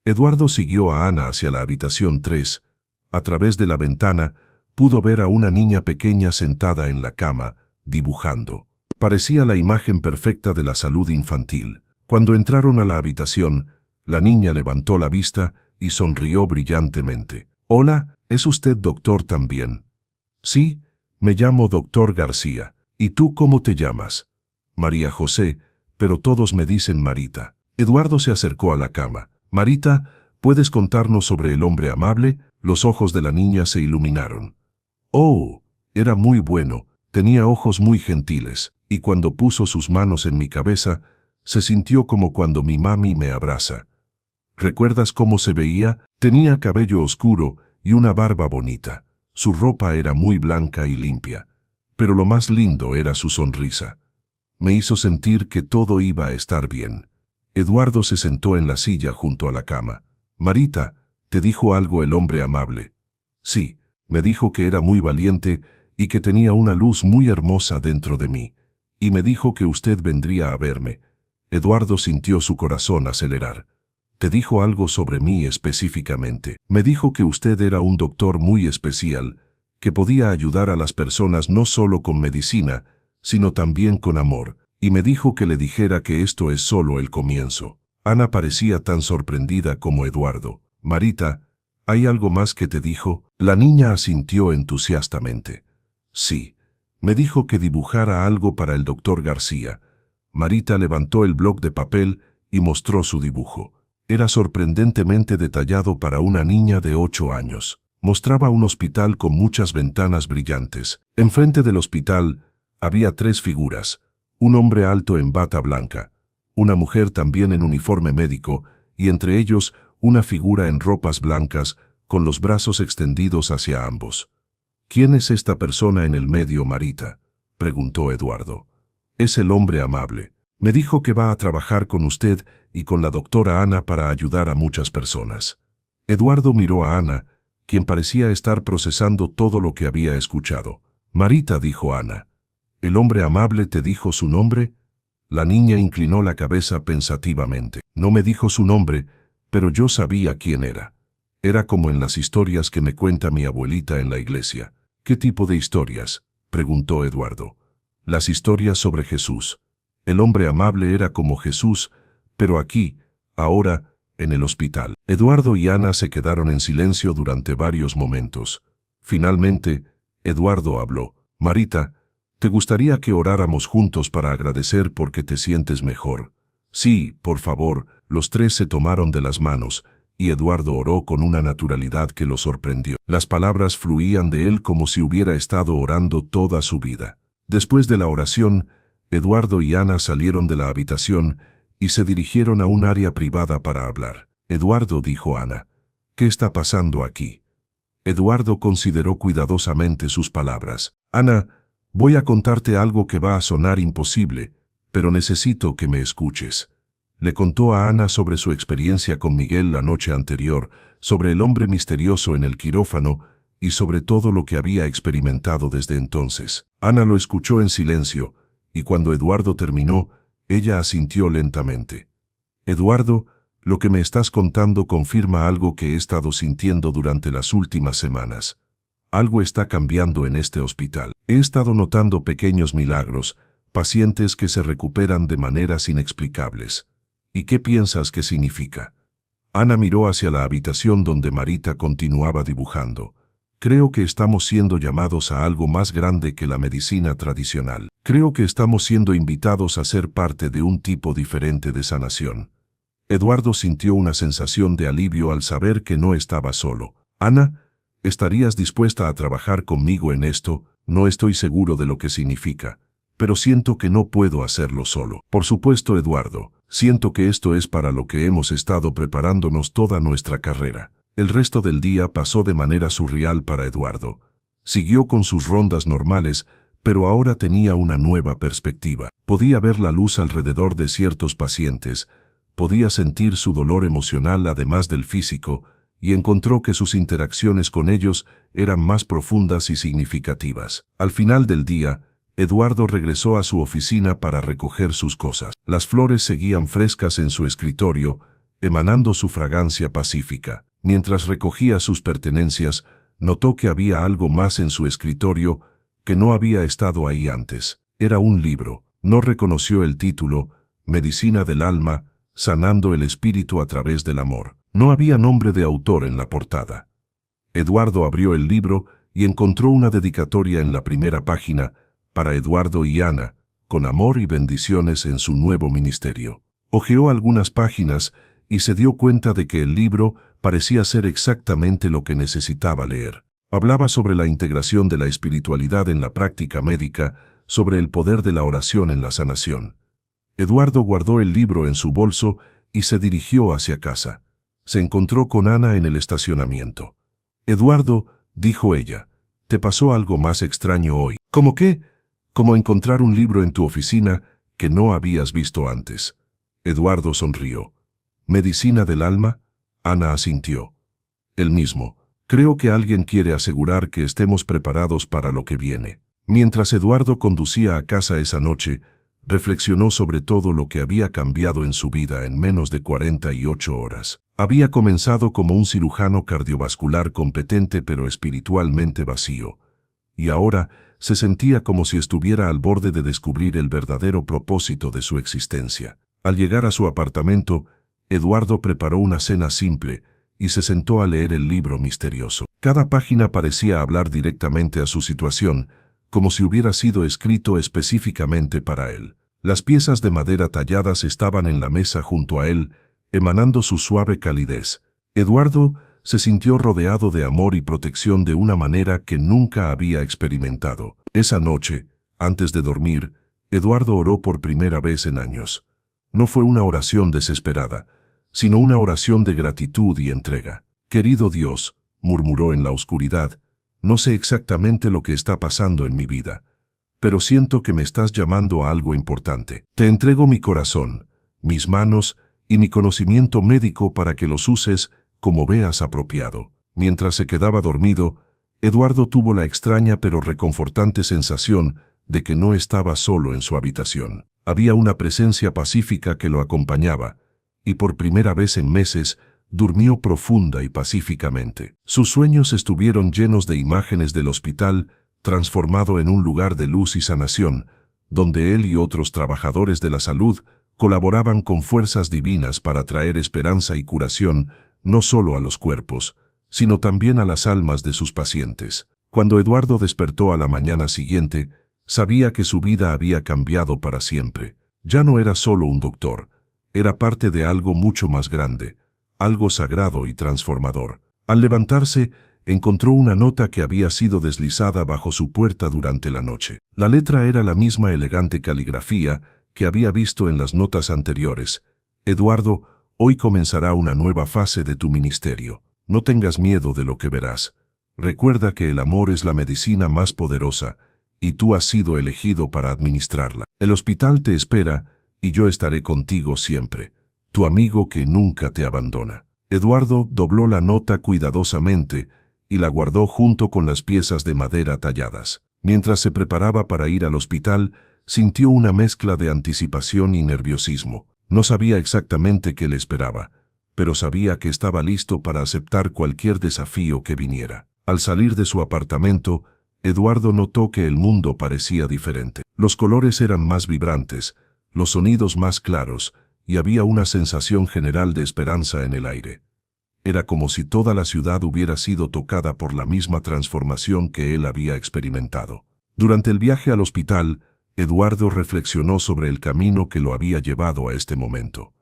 Eduardo siguió a Ana hacia la habitación 3. A través de la ventana, pudo ver a una niña pequeña sentada en la cama, dibujando. Parecía la imagen perfecta de la salud infantil. Cuando entraron a la habitación, la niña levantó la vista y sonrió brillantemente. «Hola, ¿es usted doctor también?» «Sí, me llamo doctor García. ¿Y tú cómo te llamas?» «María José, pero todos me dicen Marita». Eduardo se acercó a la cama. «Marita, ¿puedes contarnos sobre el hombre amable?» Los ojos de la niña se iluminaron. «Oh, era muy bueno, tenía ojos muy gentiles, y cuando puso sus manos en mi cabeza, se sintió como cuando mi mami me abraza». «¿Recuerdas cómo se veía? Tenía cabello oscuro y una barba bonita. Su ropa era muy blanca y limpia, pero lo más lindo era su sonrisa. Me hizo sentir que todo iba a estar bien». Eduardo se sentó en la silla junto a la cama. «Marita, ¿te dijo algo el hombre amable?» «Sí, me dijo que era muy valiente y que tenía una luz muy hermosa dentro de mí. Y me dijo que usted vendría a verme». Eduardo sintió su corazón acelerar. «¿Te dijo algo sobre mí específicamente?» «Me dijo que usted era un doctor muy especial, que podía ayudar a las personas no solo con medicina, sino también con amor. Y me dijo que le dijera que esto es solo el comienzo». Ana parecía tan sorprendida como Eduardo. «Marita, ¿Hay algo más que te dijo? La niña asintió entusiastamente. Sí. Me dijo que dibujara algo para el doctor García. Marita levantó el bloc de papel y mostró su dibujo. Era sorprendentemente detallado para una niña de 8 años. Mostraba un hospital con muchas ventanas brillantes. Enfrente del hospital había 3 figuras. Un hombre alto en bata blanca, una mujer también en uniforme médico, y entre ellos una figura en ropas blancas con los brazos extendidos hacia ambos. ¿Quién es esta persona en el medio, Marita?, preguntó Eduardo. Es el hombre amable. Me dijo que va a trabajar con usted y con la doctora Ana para ayudar a muchas personas. Eduardo miró a Ana, quien parecía estar procesando todo lo que había escuchado. Marita, dijo Ana. ¿El hombre amable te dijo su nombre? La niña inclinó la cabeza pensativamente. No me dijo su nombre, pero yo sabía quién era. Era como en las historias que me cuenta mi abuelita en la iglesia. ¿Qué tipo de historias?, preguntó Eduardo. Las historias sobre Jesús. El hombre amable era como Jesús, pero aquí, ahora, en el hospital. Eduardo y Ana se quedaron en silencio durante varios momentos. Finalmente, Eduardo habló. Marita, ¿te gustaría que oráramos juntos para agradecer porque te sientes mejor? Sí, por favor. Los 3 se tomaron de las manos, y Eduardo oró con una naturalidad que lo sorprendió. Las palabras fluían de él como si hubiera estado orando toda su vida. Después de la oración, Eduardo y Ana salieron de la habitación y se dirigieron a un área privada para hablar. Eduardo, dijo Ana, ¿qué está pasando aquí? Eduardo consideró cuidadosamente sus palabras. Ana, voy a contarte algo que va a sonar imposible, pero necesito que me escuches. Le contó a Ana sobre su experiencia con Miguel la noche anterior, sobre el hombre misterioso en el quirófano y sobre todo lo que había experimentado desde entonces. Ana lo escuchó en silencio, y cuando Eduardo terminó, ella asintió lentamente. Eduardo, lo que me estás contando confirma algo que he estado sintiendo durante las últimas semanas. Algo está cambiando en este hospital. He estado notando pequeños milagros, pacientes que se recuperan de maneras inexplicables. ¿Y qué piensas que significa? Ana miró hacia la habitación donde Marita continuaba dibujando. Creo que estamos siendo llamados a algo más grande que la medicina tradicional. Creo que estamos siendo invitados a ser parte de un tipo diferente de sanación. Eduardo sintió una sensación de alivio al saber que no estaba solo. Ana, ¿estarías dispuesta a trabajar conmigo en esto? No estoy seguro de lo que significa, pero siento que no puedo hacerlo solo. Por supuesto, Eduardo, siento que esto es para lo que hemos estado preparándonos toda nuestra carrera. El resto del día pasó de manera surreal para Eduardo. Siguió con sus rondas normales, pero ahora tenía una nueva perspectiva. Podía ver la luz alrededor de ciertos pacientes, podía sentir su dolor emocional además del físico, y encontró que sus interacciones con ellos eran más profundas y significativas. Al final del día, Eduardo regresó a su oficina para recoger sus cosas. Las flores seguían frescas en su escritorio, emanando su fragancia pacífica. Mientras recogía sus pertenencias, notó que había algo más en su escritorio que no había estado ahí antes. Era un libro. No reconoció el título, Medicina del alma, sanando el espíritu a través del amor. No había nombre de autor en la portada. Eduardo abrió el libro y encontró una dedicatoria en la primera página para Eduardo y Ana, con amor y bendiciones en su nuevo ministerio. Hojeó algunas páginas y se dio cuenta de que el libro parecía ser exactamente lo que necesitaba leer. Hablaba sobre la integración de la espiritualidad en la práctica médica, sobre el poder de la oración en la sanación. Eduardo guardó el libro en su bolso y se dirigió hacia casa. Se encontró con Ana en el estacionamiento. Eduardo, dijo ella, ¿te pasó algo más extraño hoy? ¿Cómo qué? Como encontrar un libro en tu oficina que no habías visto antes. Eduardo sonrió. ¿Medicina del alma? Ana asintió. El mismo. Creo que alguien quiere asegurar que estemos preparados para lo que viene. Mientras Eduardo conducía a casa esa noche, reflexionó sobre todo lo que había cambiado en su vida en menos de 48 horas. Había comenzado como un cirujano cardiovascular competente pero espiritualmente vacío, y ahora se sentía como si estuviera al borde de descubrir el verdadero propósito de su existencia. Al llegar a su apartamento, Eduardo preparó una cena simple y se sentó a leer el libro misterioso. Cada página parecía hablar directamente a su situación, como si hubiera sido escrito específicamente para él. Las piezas de madera talladas estaban en la mesa junto a él, emanando su suave calidez. Eduardo se sintió rodeado de amor y protección de una manera que nunca había experimentado. Esa noche, antes de dormir, Eduardo oró por primera vez en años. No fue una oración desesperada, sino una oración de gratitud y entrega. «Querido Dios», murmuró en la oscuridad, «no sé exactamente lo que está pasando en mi vida, pero siento que me estás llamando a algo importante. Te entrego mi corazón, mis manos y mi conocimiento médico para que los uses como veas apropiado». Mientras se quedaba dormido, Eduardo tuvo la extraña pero reconfortante sensación de que no estaba solo en su habitación. Había una presencia pacífica que lo acompañaba, y por primera vez en meses durmió profunda y pacíficamente. Sus sueños estuvieron llenos de imágenes del hospital, transformado en un lugar de luz y sanación, donde él y otros trabajadores de la salud colaboraban con fuerzas divinas para traer esperanza y curación no solo a los cuerpos, sino también a las almas de sus pacientes. Cuando Eduardo despertó a la mañana siguiente, sabía que su vida había cambiado para siempre. Ya no era solo un doctor, era parte de algo mucho más grande, algo sagrado y transformador. Al levantarse, encontró una nota que había sido deslizada bajo su puerta durante la noche. La letra era la misma elegante caligrafía que había visto en las notas anteriores. «Eduardo, hoy comenzará una nueva fase de tu ministerio. No tengas miedo de lo que verás. Recuerda que el amor es la medicina más poderosa, y tú has sido elegido para administrarla. El hospital te espera, y yo estaré contigo siempre, tu amigo que nunca te abandona». Eduardo dobló la nota cuidadosamente y la guardó junto con las piezas de madera talladas. Mientras se preparaba para ir al hospital, sintió una mezcla de anticipación y nerviosismo. No sabía exactamente qué le esperaba, pero sabía que estaba listo para aceptar cualquier desafío que viniera. Al salir de su apartamento, Eduardo notó que el mundo parecía diferente. Los colores eran más vibrantes, los sonidos más claros, y había una sensación general de esperanza en el aire. Era como si toda la ciudad hubiera sido tocada por la misma transformación que él había experimentado. Durante el viaje al hospital, Eduardo reflexionó sobre el camino que lo había llevado a este momento.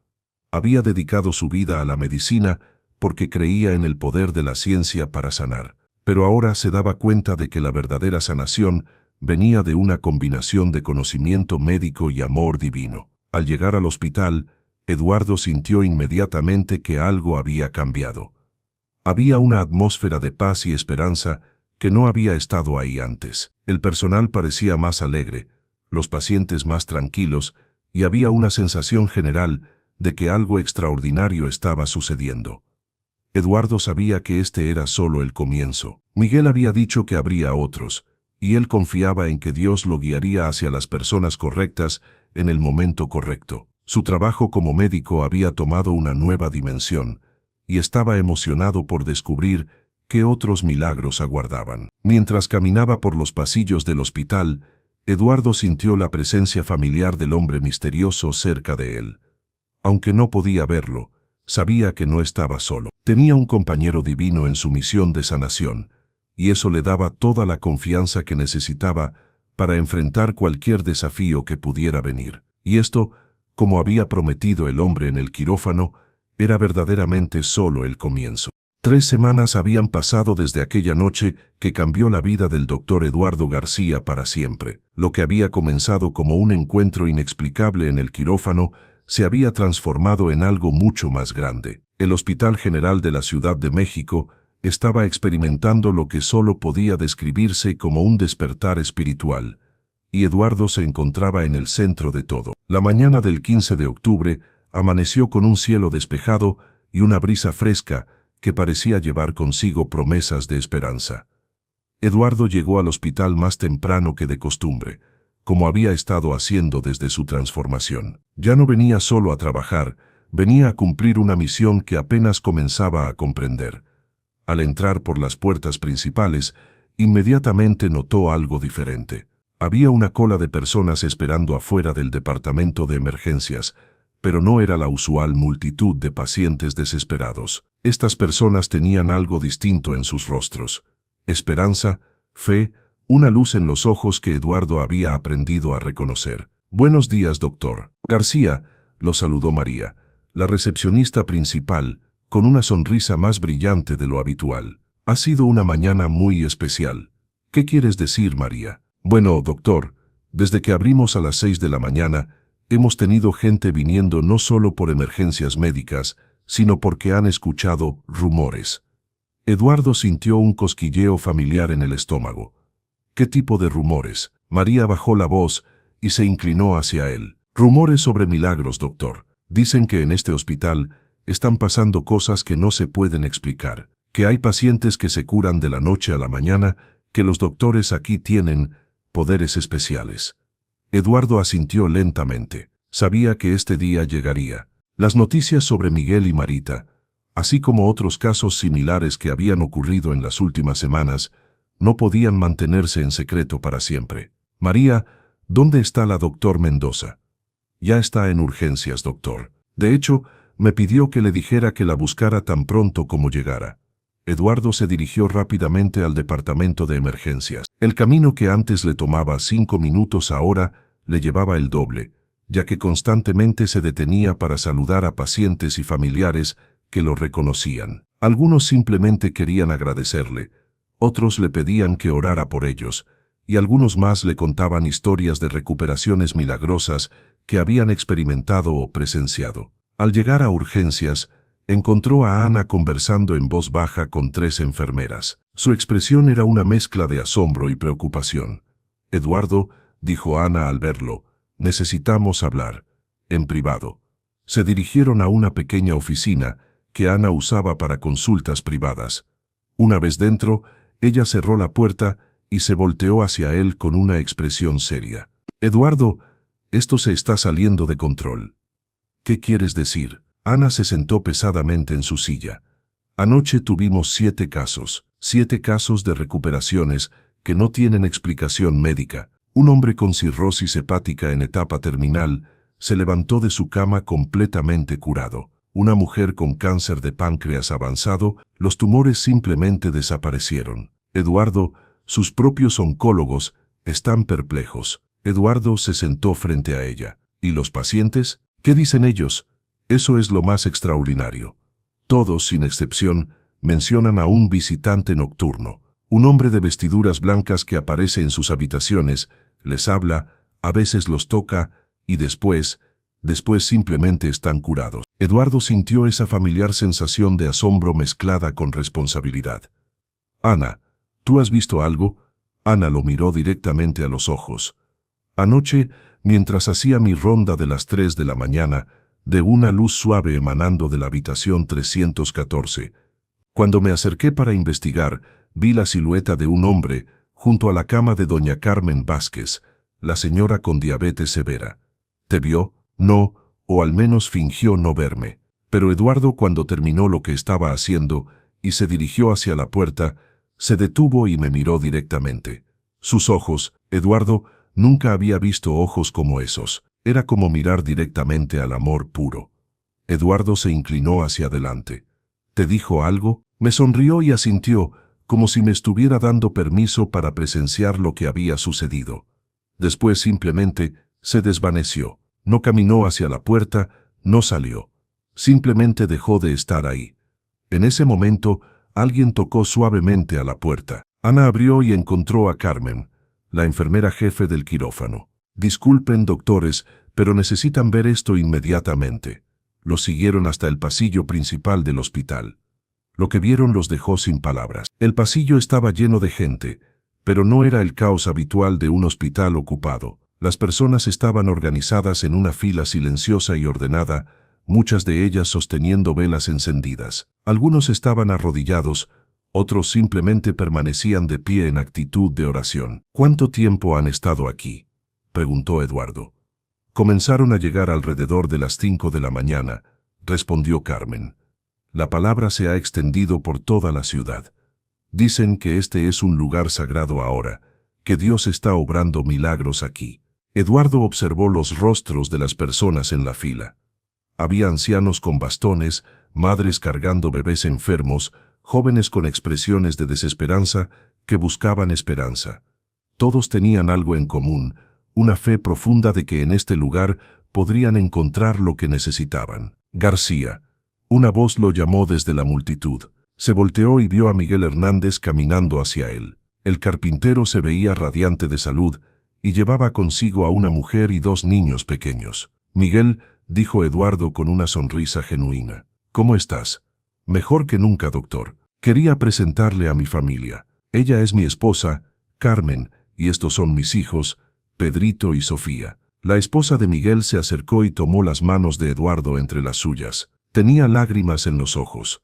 Había dedicado su vida a la medicina porque creía en el poder de la ciencia para sanar, pero ahora se daba cuenta de que la verdadera sanación venía de una combinación de conocimiento médico y amor divino. Al llegar al hospital, Eduardo sintió inmediatamente que algo había cambiado. Había una atmósfera de paz y esperanza que no había estado ahí antes. El personal parecía más alegre, los pacientes más tranquilos, y había una sensación general de que algo extraordinario estaba sucediendo. Eduardo sabía que este era solo el comienzo. Miguel había dicho que habría otros, y él confiaba en que Dios lo guiaría hacia las personas correctas en el momento correcto. Su trabajo como médico había tomado una nueva dimensión, y estaba emocionado por descubrir qué otros milagros aguardaban. Mientras caminaba por los pasillos del hospital, Eduardo sintió la presencia familiar del hombre misterioso cerca de él. Aunque no podía verlo, sabía que no estaba solo. Tenía un compañero divino en su misión de sanación, y eso le daba toda la confianza que necesitaba para enfrentar cualquier desafío que pudiera venir. Y esto, como había prometido el hombre en el quirófano, era verdaderamente solo el comienzo. 3 semanas habían pasado desde aquella noche que cambió la vida del doctor Eduardo García para siempre. Lo que había comenzado como un encuentro inexplicable en el quirófano se había transformado en algo mucho más grande. El Hospital General de la Ciudad de México estaba experimentando lo que solo podía describirse como un despertar espiritual, y Eduardo se encontraba en el centro de todo. La mañana del 15 de octubre amaneció con un cielo despejado y una brisa fresca que parecía llevar consigo promesas de esperanza. Eduardo llegó al hospital más temprano que de costumbre, como había estado haciendo desde su transformación. Ya no venía solo a trabajar, venía a cumplir una misión que apenas comenzaba a comprender. Al entrar por las puertas principales, inmediatamente notó algo diferente. Había una cola de personas esperando afuera del departamento de emergencias, pero no era la usual multitud de pacientes desesperados. Estas personas tenían algo distinto en sus rostros. Esperanza, fe, una luz en los ojos que Eduardo había aprendido a reconocer. «Buenos días, doctor García», lo saludó María, la recepcionista principal, con una sonrisa más brillante de lo habitual. «Ha sido una mañana muy especial». «¿Qué quieres decir, María?» «Bueno, doctor, desde que abrimos a las 6 de la mañana, hemos tenido gente viniendo no solo por emergencias médicas, sino porque han escuchado rumores». Eduardo sintió un cosquilleo familiar en el estómago. «¿Qué tipo de rumores?» María bajó la voz y se inclinó hacia él. «Rumores sobre milagros, doctor. Dicen que en este hospital están pasando cosas que no se pueden explicar, que hay pacientes que se curan de la noche a la mañana, que los doctores aquí tienen poderes especiales». Eduardo asintió lentamente. Sabía que este día llegaría. Las noticias sobre Miguel y Marita, así como otros casos similares que habían ocurrido en las últimas semanas, no podían mantenerse en secreto para siempre. «María, ¿dónde está la doctor Mendoza?» «Ya está en urgencias, doctor. De hecho, me pidió que le dijera que la buscara tan pronto como llegara». Eduardo se dirigió rápidamente al departamento de emergencias. El camino que antes le tomaba 5 minutos ahora le llevaba el doble, ya que constantemente se detenía para saludar a pacientes y familiares que lo reconocían. Algunos simplemente querían agradecerle, otros le pedían que orara por ellos, y algunos más le contaban historias de recuperaciones milagrosas que habían experimentado o presenciado. Al llegar a urgencias, encontró a Ana conversando en voz baja con 3 enfermeras. Su expresión era una mezcla de asombro y preocupación. «Eduardo», dijo Ana al verlo, «necesitamos hablar, en privado». Se dirigieron a una pequeña oficina que Ana usaba para consultas privadas. Una vez dentro, ella cerró la puerta y se volteó hacia él con una expresión seria. «Eduardo, esto se está saliendo de control». «¿Qué quieres decir?» Ana se sentó pesadamente en su silla. «Anoche tuvimos 7 casos, 7 casos de recuperaciones que no tienen explicación médica. Un hombre con cirrosis hepática en etapa terminal se levantó de su cama completamente curado. Una mujer con cáncer de páncreas avanzado, los tumores simplemente desaparecieron. Eduardo, sus propios oncólogos están perplejos». Eduardo se sentó frente a ella. «¿Y los pacientes? ¿Qué dicen ellos?» «Eso es lo más extraordinario. Todos, sin excepción, mencionan a un visitante nocturno, un hombre de vestiduras blancas que aparece en sus habitaciones, les habla, a veces los toca, y después simplemente están curados». Eduardo sintió esa familiar sensación de asombro mezclada con responsabilidad. «Ana, ¿tú has visto algo?» Ana lo miró directamente a los ojos. «Anoche, mientras hacía mi ronda de las 3 de la mañana, de una luz suave emanando de la habitación 314. Cuando me acerqué para investigar, vi la silueta de un hombre junto a la cama de doña Carmen Vázquez, la señora con diabetes severa. ¿Te vio? No, o al menos fingió no verme». Pero Eduardo, cuando terminó lo que estaba haciendo y se dirigió hacia la puerta, se detuvo y me miró directamente. Sus ojos, Eduardo, nunca había visto ojos como esos. Era como mirar directamente al amor puro. Eduardo se inclinó hacia adelante. «¿Te dijo algo?» Me sonrió y asintió, como si me estuviera dando permiso para presenciar lo que había sucedido. Después simplemente se desvaneció. No caminó hacia la puerta, no salió. Simplemente dejó de estar ahí. En ese momento, alguien tocó suavemente a la puerta. Ana abrió y encontró a Carmen, la enfermera jefe del quirófano. «Disculpen, doctores, pero necesitan ver esto inmediatamente». Los siguieron hasta el pasillo principal del hospital. Lo que vieron los dejó sin palabras. El pasillo estaba lleno de gente, pero no era el caos habitual de un hospital ocupado. Las personas estaban organizadas en una fila silenciosa y ordenada, muchas de ellas sosteniendo velas encendidas. Algunos estaban arrodillados, otros simplemente permanecían de pie en actitud de oración. «¿Cuánto tiempo han estado aquí?», preguntó Eduardo. «Comenzaron a llegar alrededor de las 5 de la mañana», respondió Carmen. «La palabra se ha extendido por toda la ciudad. Dicen que este es un lugar sagrado ahora, que Dios está obrando milagros aquí». Eduardo observó los rostros de las personas en la fila. Había ancianos con bastones, madres cargando bebés enfermos, jóvenes con expresiones de desesperanza que buscaban esperanza. Todos tenían algo en común, una fe profunda de que en este lugar podrían encontrar lo que necesitaban. García. Una voz lo llamó desde la multitud. Se volteó y vio a Miguel Hernández caminando hacia él. El carpintero se veía radiante de salud y llevaba consigo a una mujer y 2 niños pequeños. Miguel, dijo Eduardo con una sonrisa genuina. ¿Cómo estás? Mejor que nunca, doctor. Quería presentarle a mi familia. Ella es mi esposa, Carmen, y estos son mis hijos, Pedrito y Sofía. La esposa de Miguel se acercó y tomó las manos de Eduardo entre las suyas. Tenía lágrimas en los ojos.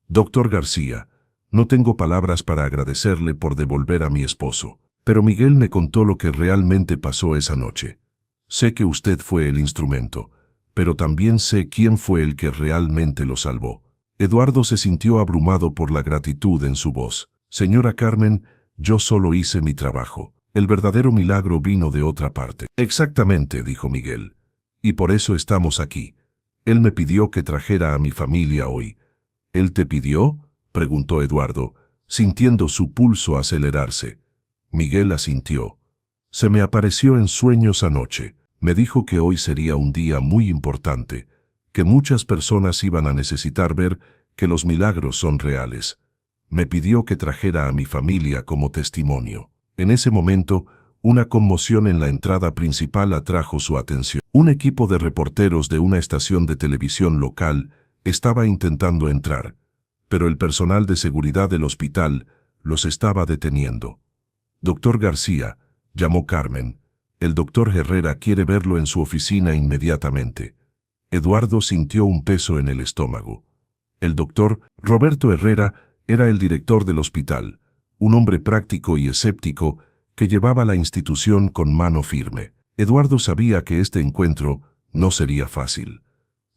Doctor García, no tengo palabras para agradecerle por devolver a mi esposo, pero Miguel me contó lo que realmente pasó esa noche. Sé que usted fue el instrumento, pero también sé quién fue el que realmente lo salvó. Eduardo se sintió abrumado por la gratitud en su voz. Señora Carmen, yo solo hice mi trabajo. El verdadero milagro vino de otra parte. Exactamente, dijo Miguel. Y por eso estamos aquí. Él me pidió que trajera a mi familia hoy. ¿Él te pidió?, preguntó Eduardo, sintiendo su pulso acelerarse. Miguel asintió. Se me apareció en sueños anoche. Me dijo que hoy sería un día muy importante, que muchas personas iban a necesitar ver que los milagros son reales. Me pidió que trajera a mi familia como testimonio. En ese momento, una conmoción en la entrada principal atrajo su atención. Un equipo de reporteros de una estación de televisión local estaba intentando entrar, pero el personal de seguridad del hospital los estaba deteniendo. Doctor García, llamó Carmen. El doctor Herrera quiere verlo en su oficina inmediatamente. Eduardo sintió un peso en el estómago. El doctor Roberto Herrera era el director del hospital, un hombre práctico y escéptico que llevaba la institución con mano firme. Eduardo sabía que este encuentro no sería fácil.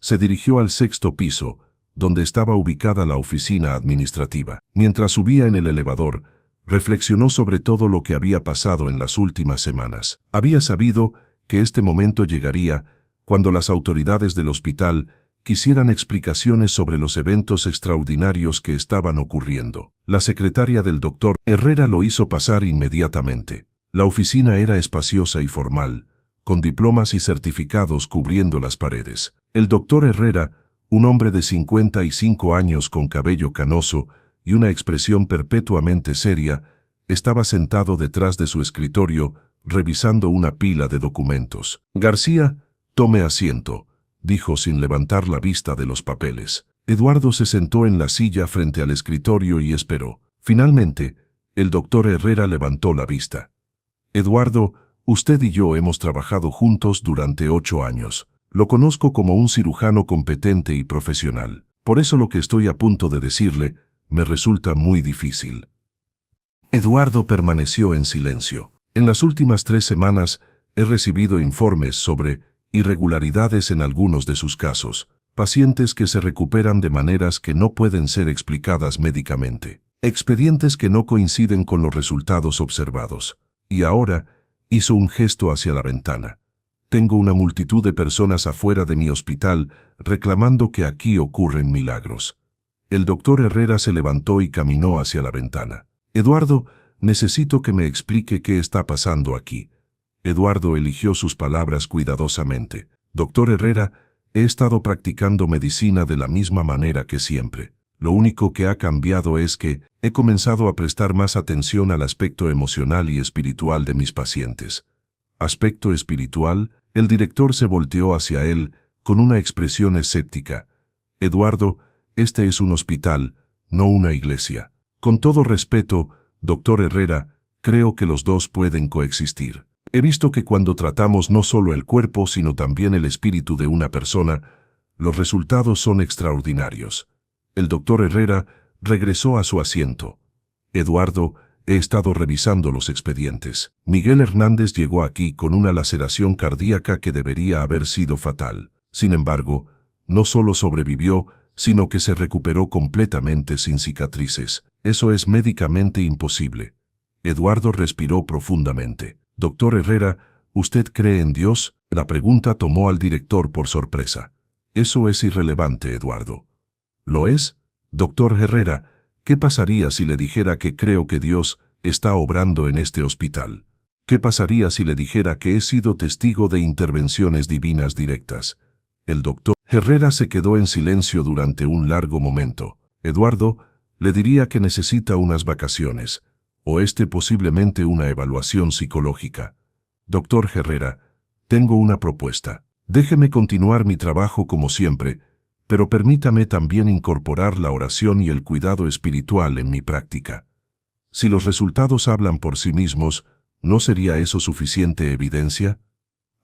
Se dirigió al 6º piso, donde estaba ubicada la oficina administrativa. Mientras subía en el elevador, reflexionó sobre todo lo que había pasado en las últimas semanas. Había sabido que este momento llegaría cuando las autoridades del hospital quisieran explicaciones sobre los eventos extraordinarios que estaban ocurriendo. La secretaria del doctor Herrera lo hizo pasar inmediatamente. La oficina era espaciosa y formal, con diplomas y certificados cubriendo las paredes. El doctor Herrera, un hombre de 55 años con cabello canoso y una expresión perpetuamente seria, estaba sentado detrás de su escritorio, revisando una pila de documentos. García, tome asiento, dijo sin levantar la vista de los papeles. Eduardo se sentó en la silla frente al escritorio y esperó. Finalmente, el doctor Herrera levantó la vista. Eduardo, usted y yo hemos trabajado juntos durante 8 años. Lo conozco como un cirujano competente y profesional. Por eso lo que estoy a punto de decirle me resulta muy difícil. Eduardo permaneció en silencio. En las últimas 3 semanas he recibido informes sobre irregularidades en algunos de sus casos, pacientes que se recuperan de maneras que no pueden ser explicadas médicamente, expedientes que no coinciden con los resultados observados. Y ahora, hizo un gesto hacia la ventana. Tengo una multitud de personas afuera de mi hospital reclamando que aquí ocurren milagros. El doctor Herrera se levantó y caminó hacia la ventana. Eduardo, necesito que me explique qué está pasando aquí. Eduardo eligió sus palabras cuidadosamente. Doctor Herrera, he estado practicando medicina de la misma manera que siempre. Lo único que ha cambiado es que he comenzado a prestar más atención al aspecto emocional y espiritual de mis pacientes. ¿Aspecto espiritual? El director se volteó hacia él con una expresión escéptica. Eduardo, este es un hospital, no una iglesia. Con todo respeto, doctor Herrera, creo que los dos pueden coexistir. He visto que cuando tratamos no solo el cuerpo sino también el espíritu de una persona, los resultados son extraordinarios. El doctor Herrera regresó a su asiento. Eduardo, he estado revisando los expedientes. Miguel Hernández llegó aquí con una laceración cardíaca que debería haber sido fatal. Sin embargo, no solo sobrevivió, sino que se recuperó completamente sin cicatrices. Eso es médicamente imposible. Eduardo respiró profundamente. Doctor Herrera, ¿usted cree en Dios? La pregunta tomó al director por sorpresa. Eso es irrelevante, Eduardo. ¿Lo es? Doctor Herrera, ¿qué pasaría si le dijera que creo que Dios está obrando en este hospital? ¿Qué pasaría si le dijera que he sido testigo de intervenciones divinas directas? El doctor Herrera se quedó en silencio durante un largo momento. Eduardo, le diría que necesita unas vacaciones, o posiblemente una evaluación psicológica. Doctor Herrera, tengo una propuesta. Déjeme continuar mi trabajo como siempre, pero permítame también incorporar la oración y el cuidado espiritual en mi práctica. Si los resultados hablan por sí mismos, ¿no sería eso suficiente evidencia?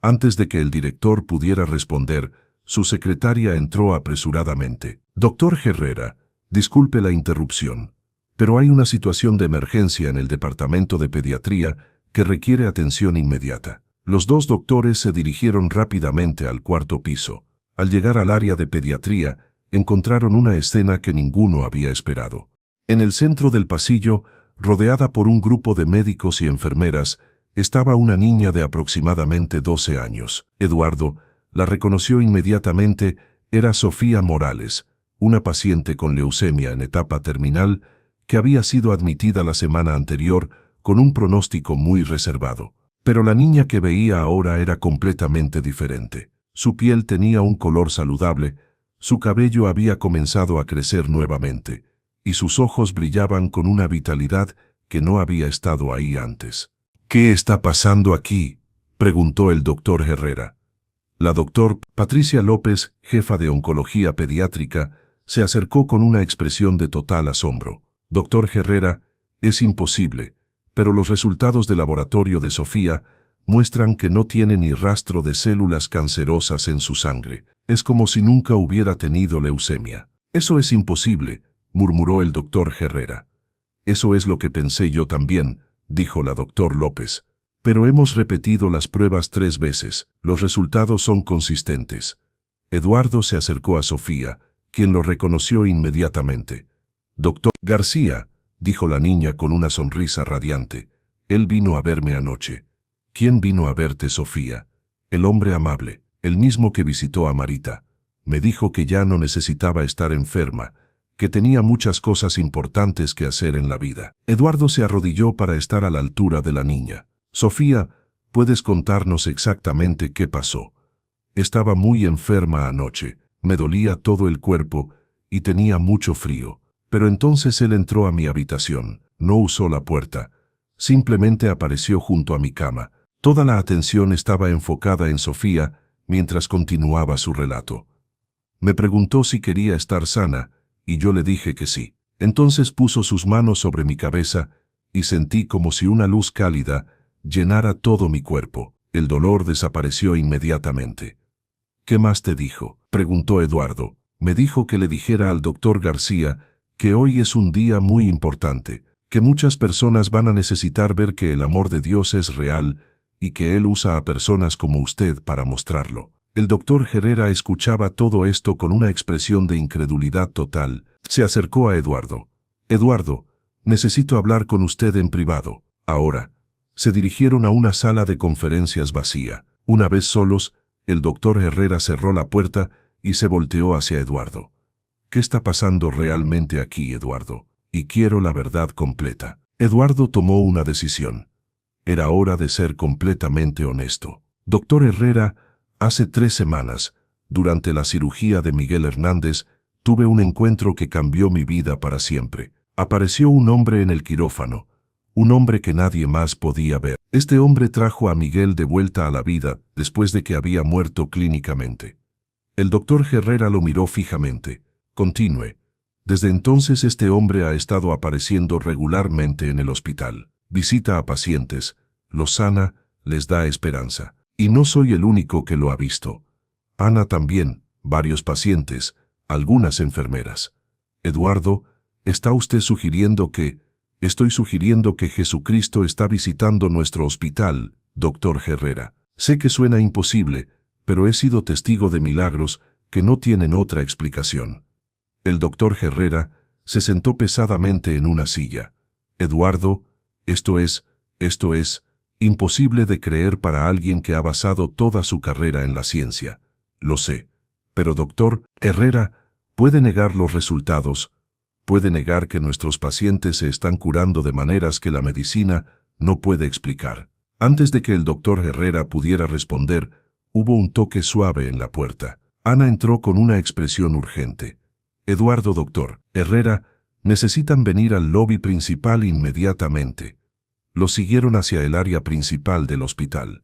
Antes de que el director pudiera responder, su secretaria entró apresuradamente. Doctor Herrera, disculpe la interrupción, pero hay una situación de emergencia en el departamento de pediatría que requiere atención inmediata. Los dos doctores se dirigieron rápidamente al cuarto piso. Al llegar al área de pediatría, encontraron una escena que ninguno había esperado. En el centro del pasillo, rodeada por un grupo de médicos y enfermeras, estaba una niña de aproximadamente 12 años. Eduardo la reconoció inmediatamente. Era Sofía Morales, una paciente con leucemia en etapa terminal que había sido admitida la semana anterior con un pronóstico muy reservado. Pero la niña que veía ahora era completamente diferente. Su piel tenía un color saludable, su cabello había comenzado a crecer nuevamente, y sus ojos brillaban con una vitalidad que no había estado ahí antes. ¿Qué está pasando aquí?, preguntó el doctor Herrera. La doctora Patricia López, jefa de oncología pediátrica, se acercó con una expresión de total asombro. Doctor Herrera, es imposible, pero los resultados de laboratorio de Sofía muestran que no tiene ni rastro de células cancerosas en su sangre. Es como si nunca hubiera tenido leucemia. Eso es imposible, murmuró el doctor Herrera. Eso es lo que pensé yo también, dijo la doctora López. Pero hemos repetido las pruebas 3 veces. Los resultados son consistentes. Eduardo se acercó a Sofía, quien lo reconoció inmediatamente. Doctor García, dijo la niña con una sonrisa radiante. Él vino a verme anoche. ¿Quién vino a verte, Sofía? El hombre amable, el mismo que visitó a Marita. Me dijo que ya no necesitaba estar enferma, que tenía muchas cosas importantes que hacer en la vida. Eduardo se arrodilló para estar a la altura de la niña. Sofía, ¿puedes contarnos exactamente qué pasó? Estaba muy enferma anoche, me dolía todo el cuerpo y tenía mucho frío. Pero entonces él entró a mi habitación, no usó la puerta, simplemente apareció junto a mi cama. Toda la atención estaba enfocada en Sofía mientras continuaba su relato. Me preguntó si quería estar sana, y yo le dije que sí. Entonces puso sus manos sobre mi cabeza y sentí como si una luz cálida llenara todo mi cuerpo. El dolor desapareció inmediatamente. ¿Qué más te dijo?, preguntó Eduardo. Me dijo que le dijera al doctor García que hoy es un día muy importante, que muchas personas van a necesitar ver que el amor de Dios es real y que Él usa a personas como usted para mostrarlo. El doctor Herrera escuchaba todo esto con una expresión de incredulidad total. Se acercó a Eduardo. Eduardo, necesito hablar con usted en privado. Ahora. Se dirigieron a una sala de conferencias vacía. Una vez solos, el doctor Herrera cerró la puerta y se volteó hacia Eduardo. ¿Qué está pasando realmente aquí, Eduardo? Y quiero la verdad completa. Eduardo tomó una decisión. Era hora de ser completamente honesto. Doctor Herrera, hace 3 semanas, durante la cirugía de Miguel Hernández, tuve un encuentro que cambió mi vida para siempre. Apareció un hombre en el quirófano, un hombre que nadie más podía ver. Este hombre trajo a Miguel de vuelta a la vida después de que había muerto clínicamente. El doctor Herrera lo miró fijamente. Continúe. Desde entonces este hombre ha estado apareciendo regularmente en el hospital. Visita a pacientes, los sana, les da esperanza. Y no soy el único que lo ha visto. Ana también, varios pacientes, algunas enfermeras. Eduardo, ¿está usted sugiriendo que... Estoy sugiriendo que Jesucristo está visitando nuestro hospital, doctor Herrera. Sé que suena imposible, pero he sido testigo de milagros que no tienen otra explicación. El doctor Herrera se sentó pesadamente en una silla. Eduardo, esto es imposible de creer para alguien que ha basado toda su carrera en la ciencia. Lo sé, Pero doctor Herrera, puede negar los resultados, puede negar que nuestros pacientes se están curando de maneras que la medicina no puede explicar. Antes de que el doctor Herrera pudiera responder, hubo un toque suave en la puerta. Ana entró con una expresión urgente. Eduardo, doctor Herrera, necesitan venir al lobby principal inmediatamente. Lo siguieron hacia el área principal del hospital.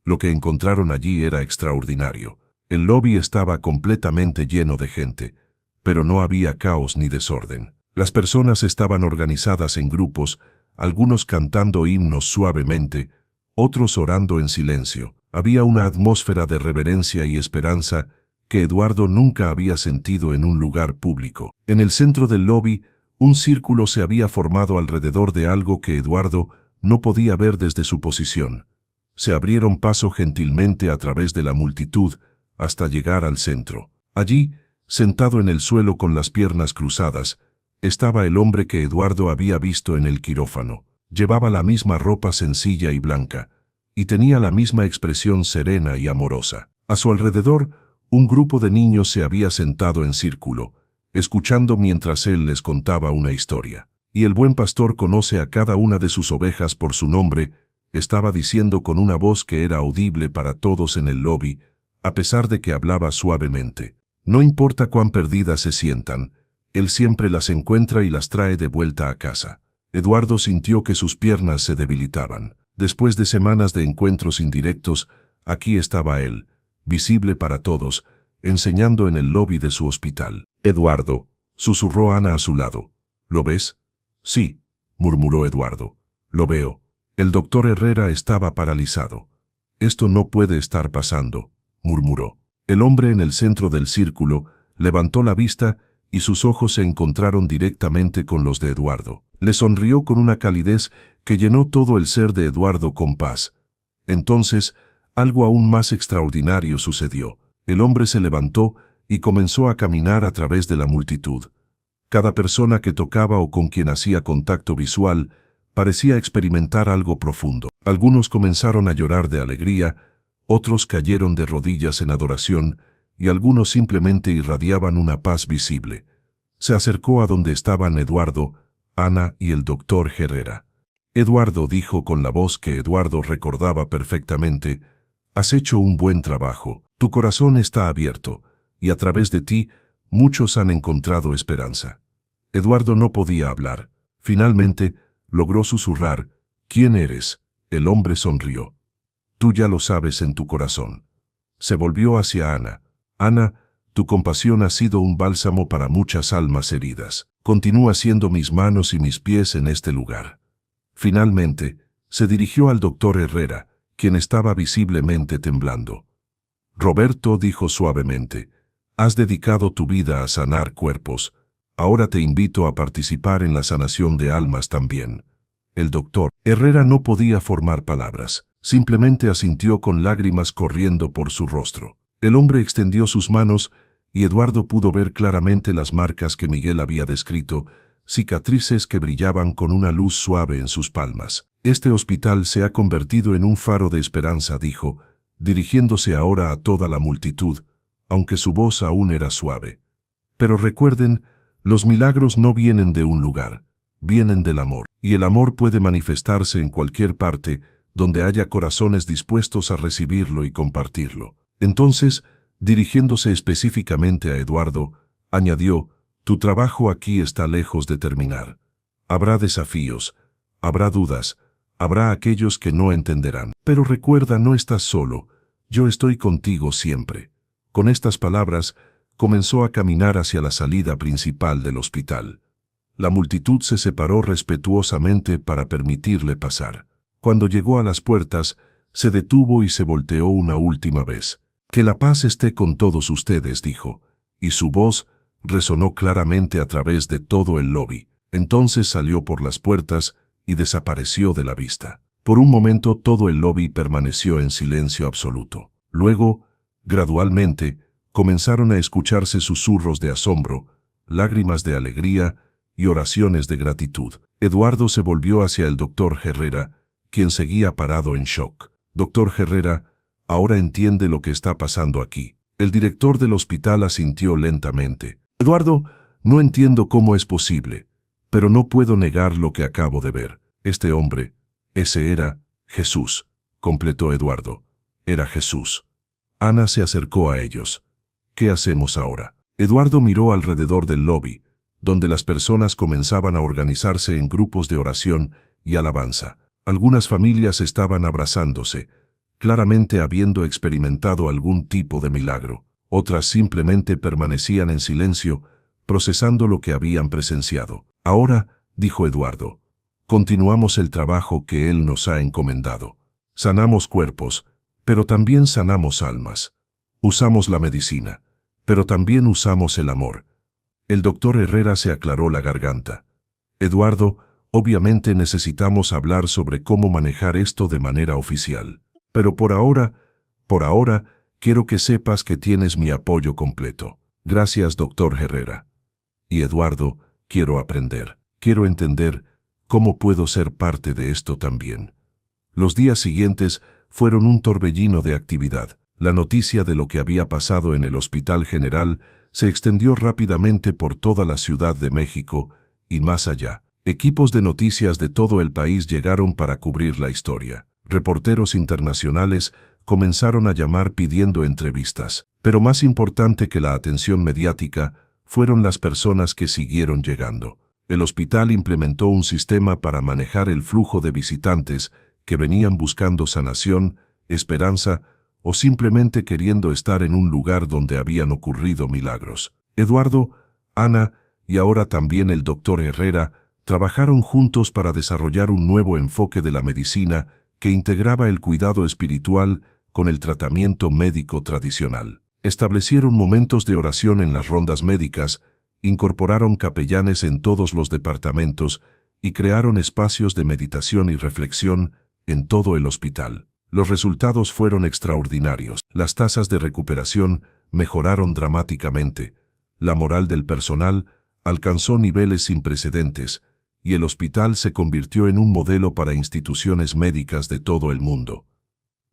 Lo que encontraron allí era extraordinario. El lobby estaba completamente lleno de gente, pero no había caos ni desorden. Las personas estaban organizadas en grupos, algunos cantando himnos suavemente, otros orando en silencio. Había una atmósfera de reverencia y esperanza que Eduardo nunca había sentido en un lugar público. En el centro del lobby, un círculo se había formado alrededor de algo que Eduardo no podía ver desde su posición. Se abrieron paso gentilmente a través de la multitud hasta llegar al centro. Allí, sentado en el suelo con las piernas cruzadas, estaba el hombre que Eduardo había visto en el quirófano. Llevaba la misma ropa sencilla y blanca, y tenía la misma expresión serena y amorosa. A su alrededor, un grupo de niños se había sentado en círculo, escuchando mientras él les contaba una historia. Y el buen pastor conoce a cada una de sus ovejas por su nombre, estaba diciendo con una voz que era audible para todos en el lobby, a pesar de que hablaba suavemente. No importa cuán perdidas se sientan, él siempre las encuentra y las trae de vuelta a casa. Eduardo sintió que sus piernas se debilitaban. Después de semanas de encuentros indirectos, aquí estaba él, visible para todos, enseñando en el lobby de su hospital. Eduardo, susurró Ana a su lado. ¿Lo ves? Sí, murmuró Eduardo. Lo veo. El doctor Herrera estaba paralizado. Esto no puede estar pasando, murmuró. El hombre en el centro del círculo levantó la vista y sus ojos se encontraron directamente con los de Eduardo. Le sonrió con una calidez que llenó todo el ser de Eduardo con paz. Entonces, algo aún más extraordinario sucedió. El hombre se levantó y comenzó a caminar a través de la multitud. Cada persona que tocaba o con quien hacía contacto visual parecía experimentar algo profundo. Algunos comenzaron a llorar de alegría, otros cayeron de rodillas en adoración y algunos simplemente irradiaban una paz visible. Se acercó a donde estaban Eduardo, Ana y el doctor Herrera. Eduardo dijo con la voz que Eduardo recordaba perfectamente, «Has hecho un buen trabajo, tu corazón está abierto, y a través de ti, muchos han encontrado esperanza». Eduardo no podía hablar. Finalmente, logró susurrar, «¿Quién eres?». El hombre sonrió. «Tú ya lo sabes en tu corazón». Se volvió hacia Ana. «Ana, tu compasión ha sido un bálsamo para muchas almas heridas. Continúa siendo mis manos y mis pies en este lugar». Finalmente, se dirigió al doctor Herrera, quien estaba visiblemente temblando. «Roberto», dijo suavemente, «has dedicado tu vida a sanar cuerpos. Ahora te invito a participar en la sanación de almas también». El doctor Herrera no podía formar palabras, simplemente asintió con lágrimas corriendo por su rostro. El hombre extendió sus manos y Eduardo pudo ver claramente las marcas que Miguel había descrito, cicatrices que brillaban con una luz suave en sus palmas. «Este hospital se ha convertido en un faro de esperanza», dijo, dirigiéndose ahora a toda la multitud, aunque su voz aún era suave. «Pero recuerden, los milagros no vienen de un lugar, vienen del amor, y el amor puede manifestarse en cualquier parte donde haya corazones dispuestos a recibirlo y compartirlo». Entonces, dirigiéndose específicamente a Eduardo, añadió, «Tu trabajo aquí está lejos de terminar. Habrá desafíos, habrá dudas, habrá aquellos que no entenderán. Pero recuerda, no estás solo, yo estoy contigo siempre». Con estas palabras, comenzó a caminar hacia la salida principal del hospital. La multitud se separó respetuosamente para permitirle pasar. Cuando llegó a las puertas, se detuvo y se volteó una última vez. «Que la paz esté con todos ustedes», dijo, y su voz resonó claramente a través de todo el lobby. Entonces salió por las puertas y desapareció de la vista. Por un momento todo el lobby permaneció en silencio absoluto. Luego, gradualmente, comenzaron a escucharse susurros de asombro, lágrimas de alegría y oraciones de gratitud. Eduardo se volvió hacia el doctor Herrera, quien seguía parado en shock. «Doctor Herrera, ahora entiende lo que está pasando aquí». El director del hospital asintió lentamente. Eduardo, no entiendo cómo es posible, pero no puedo negar lo que acabo de ver. Este hombre, ese era Jesús, completó Eduardo. Era Jesús. Ana se acercó a ellos. ¿Qué hacemos ahora? Eduardo miró alrededor del lobby, donde las personas comenzaban a organizarse en grupos de oración y alabanza. Algunas familias estaban abrazándose, claramente habiendo experimentado algún tipo de milagro. Otras simplemente permanecían en silencio, procesando lo que habían presenciado. Ahora, dijo Eduardo, continuamos el trabajo que Él nos ha encomendado. Sanamos cuerpos, pero también sanamos almas. Usamos la medicina, pero también usamos el amor. El doctor Herrera se aclaró la garganta. Eduardo, obviamente necesitamos hablar sobre cómo manejar esto de manera oficial. Pero por ahora, quiero que sepas que tienes mi apoyo completo. Gracias, doctor Herrera. Y Eduardo, quiero aprender, quiero entender cómo puedo ser parte de esto también. Los días siguientes fueron un torbellino de actividad. La noticia de lo que había pasado en el Hospital General se extendió rápidamente por toda la Ciudad de México y más allá. Equipos de noticias de todo el país llegaron para cubrir la historia. Reporteros internacionales comenzaron a llamar pidiendo entrevistas. Pero más importante que la atención mediática fueron las personas que siguieron llegando. El hospital implementó un sistema para manejar el flujo de visitantes que venían buscando sanación, esperanza o simplemente queriendo estar en un lugar donde habían ocurrido milagros. Eduardo, Ana y ahora también el doctor Herrera trabajaron juntos para desarrollar un nuevo enfoque de la medicina que integraba el cuidado espiritual con el tratamiento médico tradicional. Establecieron momentos de oración en las rondas médicas, incorporaron capellanes en todos los departamentos y crearon espacios de meditación y reflexión en todo el hospital. Los resultados fueron extraordinarios. Las tasas de recuperación mejoraron dramáticamente. La moral del personal alcanzó niveles sin precedentes y el hospital se convirtió en un modelo para instituciones médicas de todo el mundo.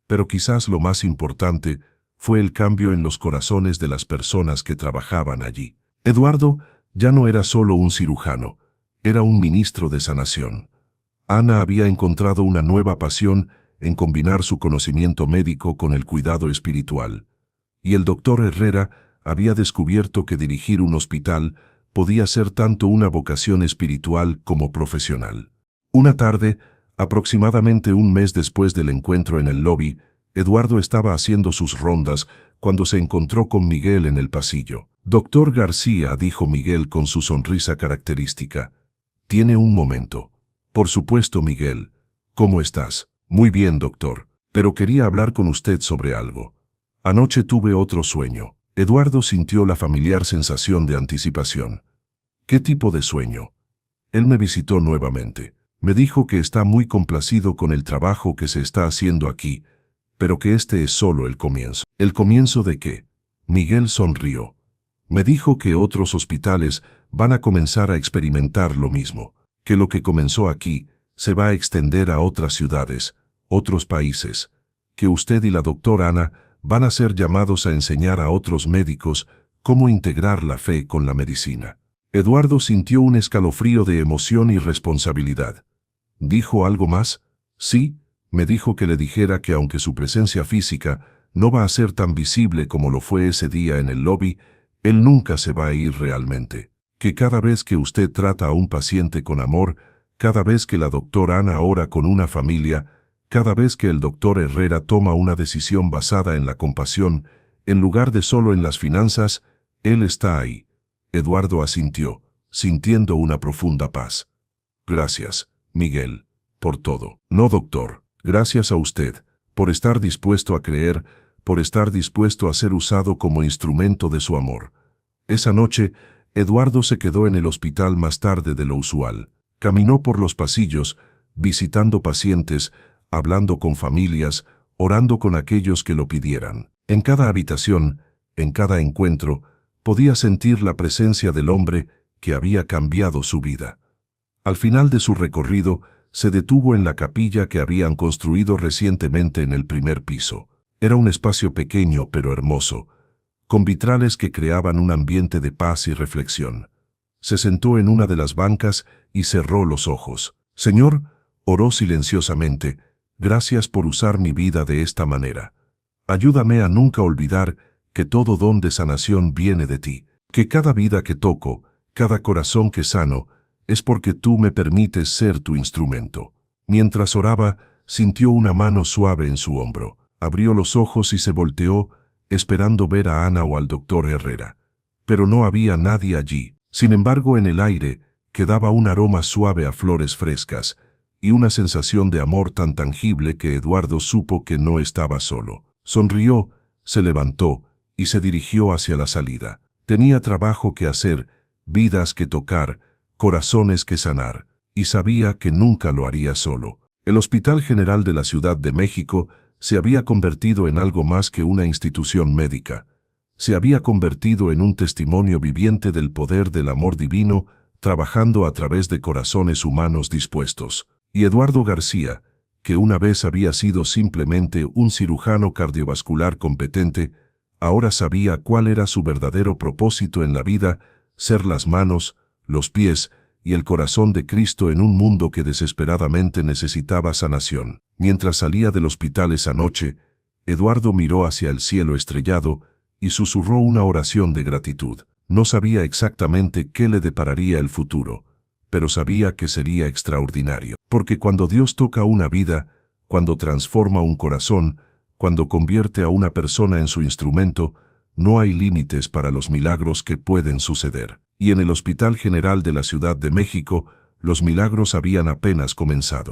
Pero quizás lo más importante fue el cambio en los corazones de las personas que trabajaban allí. Eduardo ya no era solo un cirujano, era un ministro de sanación. Ana había encontrado una nueva pasión en combinar su conocimiento médico con el cuidado espiritual. Y el doctor Herrera había descubierto que dirigir un hospital podía ser tanto una vocación espiritual como profesional. Una tarde, aproximadamente un mes después del encuentro en el lobby, Eduardo estaba haciendo sus rondas cuando se encontró con Miguel en el pasillo. «Doctor García», dijo Miguel con su sonrisa característica. «¿Tiene un momento?» «Por supuesto, Miguel. ¿Cómo estás?» «Muy bien, doctor. Pero quería hablar con usted sobre algo. Anoche tuve otro sueño». Eduardo sintió la familiar sensación de anticipación. «¿Qué tipo de sueño?» «Él me visitó nuevamente. Me dijo que está muy complacido con el trabajo que se está haciendo aquí, pero que este es solo el comienzo». «¿El comienzo de qué?» Miguel sonrió. «Me dijo que otros hospitales van a comenzar a experimentar lo mismo, que lo que comenzó aquí se va a extender a otras ciudades, otros países, que usted y la doctora Ana van a ser llamados a enseñar a otros médicos cómo integrar la fe con la medicina». Eduardo sintió un escalofrío de emoción y responsabilidad. ¿Dijo algo más? Sí, me dijo que le dijera que aunque su presencia física no va a ser tan visible como lo fue ese día en el lobby, él nunca se va a ir realmente. Que cada vez que usted trata a un paciente con amor, cada vez que la doctora Ana ora con una familia, cada vez que el doctor Herrera toma una decisión basada en la compasión, en lugar de solo en las finanzas, él está ahí. Eduardo asintió, sintiendo una profunda paz. Gracias, Miguel, por todo. No, doctor, gracias a usted, por estar dispuesto a creer, por estar dispuesto a ser usado como instrumento de su amor. Esa noche, Eduardo se quedó en el hospital más tarde de lo usual. Caminó por los pasillos, visitando pacientes, hablando con familias, orando con aquellos que lo pidieran. En cada habitación, en cada encuentro, podía sentir la presencia del hombre que había cambiado su vida. Al final de su recorrido, se detuvo en la capilla que habían construido recientemente en el primer piso. Era un espacio pequeño pero hermoso, con vitrales que creaban un ambiente de paz y reflexión. Se sentó en una de las bancas y cerró los ojos. Señor, oró silenciosamente, gracias por usar mi vida de esta manera. Ayúdame a nunca olvidar que todo don de sanación viene de ti, que cada vida que toco, cada corazón que sano, es porque tú me permites ser tu instrumento. Mientras oraba, sintió una mano suave en su hombro. Abrió los ojos y se volteó, esperando ver a Ana o al doctor Herrera. Pero no había nadie allí. Sin embargo, en el aire quedaba un aroma suave a flores frescas y una sensación de amor tan tangible que Eduardo supo que no estaba solo. Sonrió, se levantó y se dirigió hacia la salida. Tenía trabajo que hacer, vidas que tocar, corazones que sanar, y sabía que nunca lo haría solo. El Hospital General de la Ciudad de México se había convertido en algo más que una institución médica. Se había convertido en un testimonio viviente del poder del amor divino, trabajando a través de corazones humanos dispuestos. Y Eduardo García, que una vez había sido simplemente un cirujano cardiovascular competente, ahora sabía cuál era su verdadero propósito en la vida: ser las manos, los pies y el corazón de Cristo en un mundo que desesperadamente necesitaba sanación. Mientras salía del hospital esa noche, Eduardo miró hacia el cielo estrellado y susurró una oración de gratitud. No sabía exactamente qué le depararía el futuro, pero sabía que sería extraordinario. Porque cuando Dios toca una vida, cuando transforma un corazón, cuando convierte a una persona en su instrumento, no hay límites para los milagros que pueden suceder. Y en el Hospital General de la Ciudad de México, los milagros habían apenas comenzado.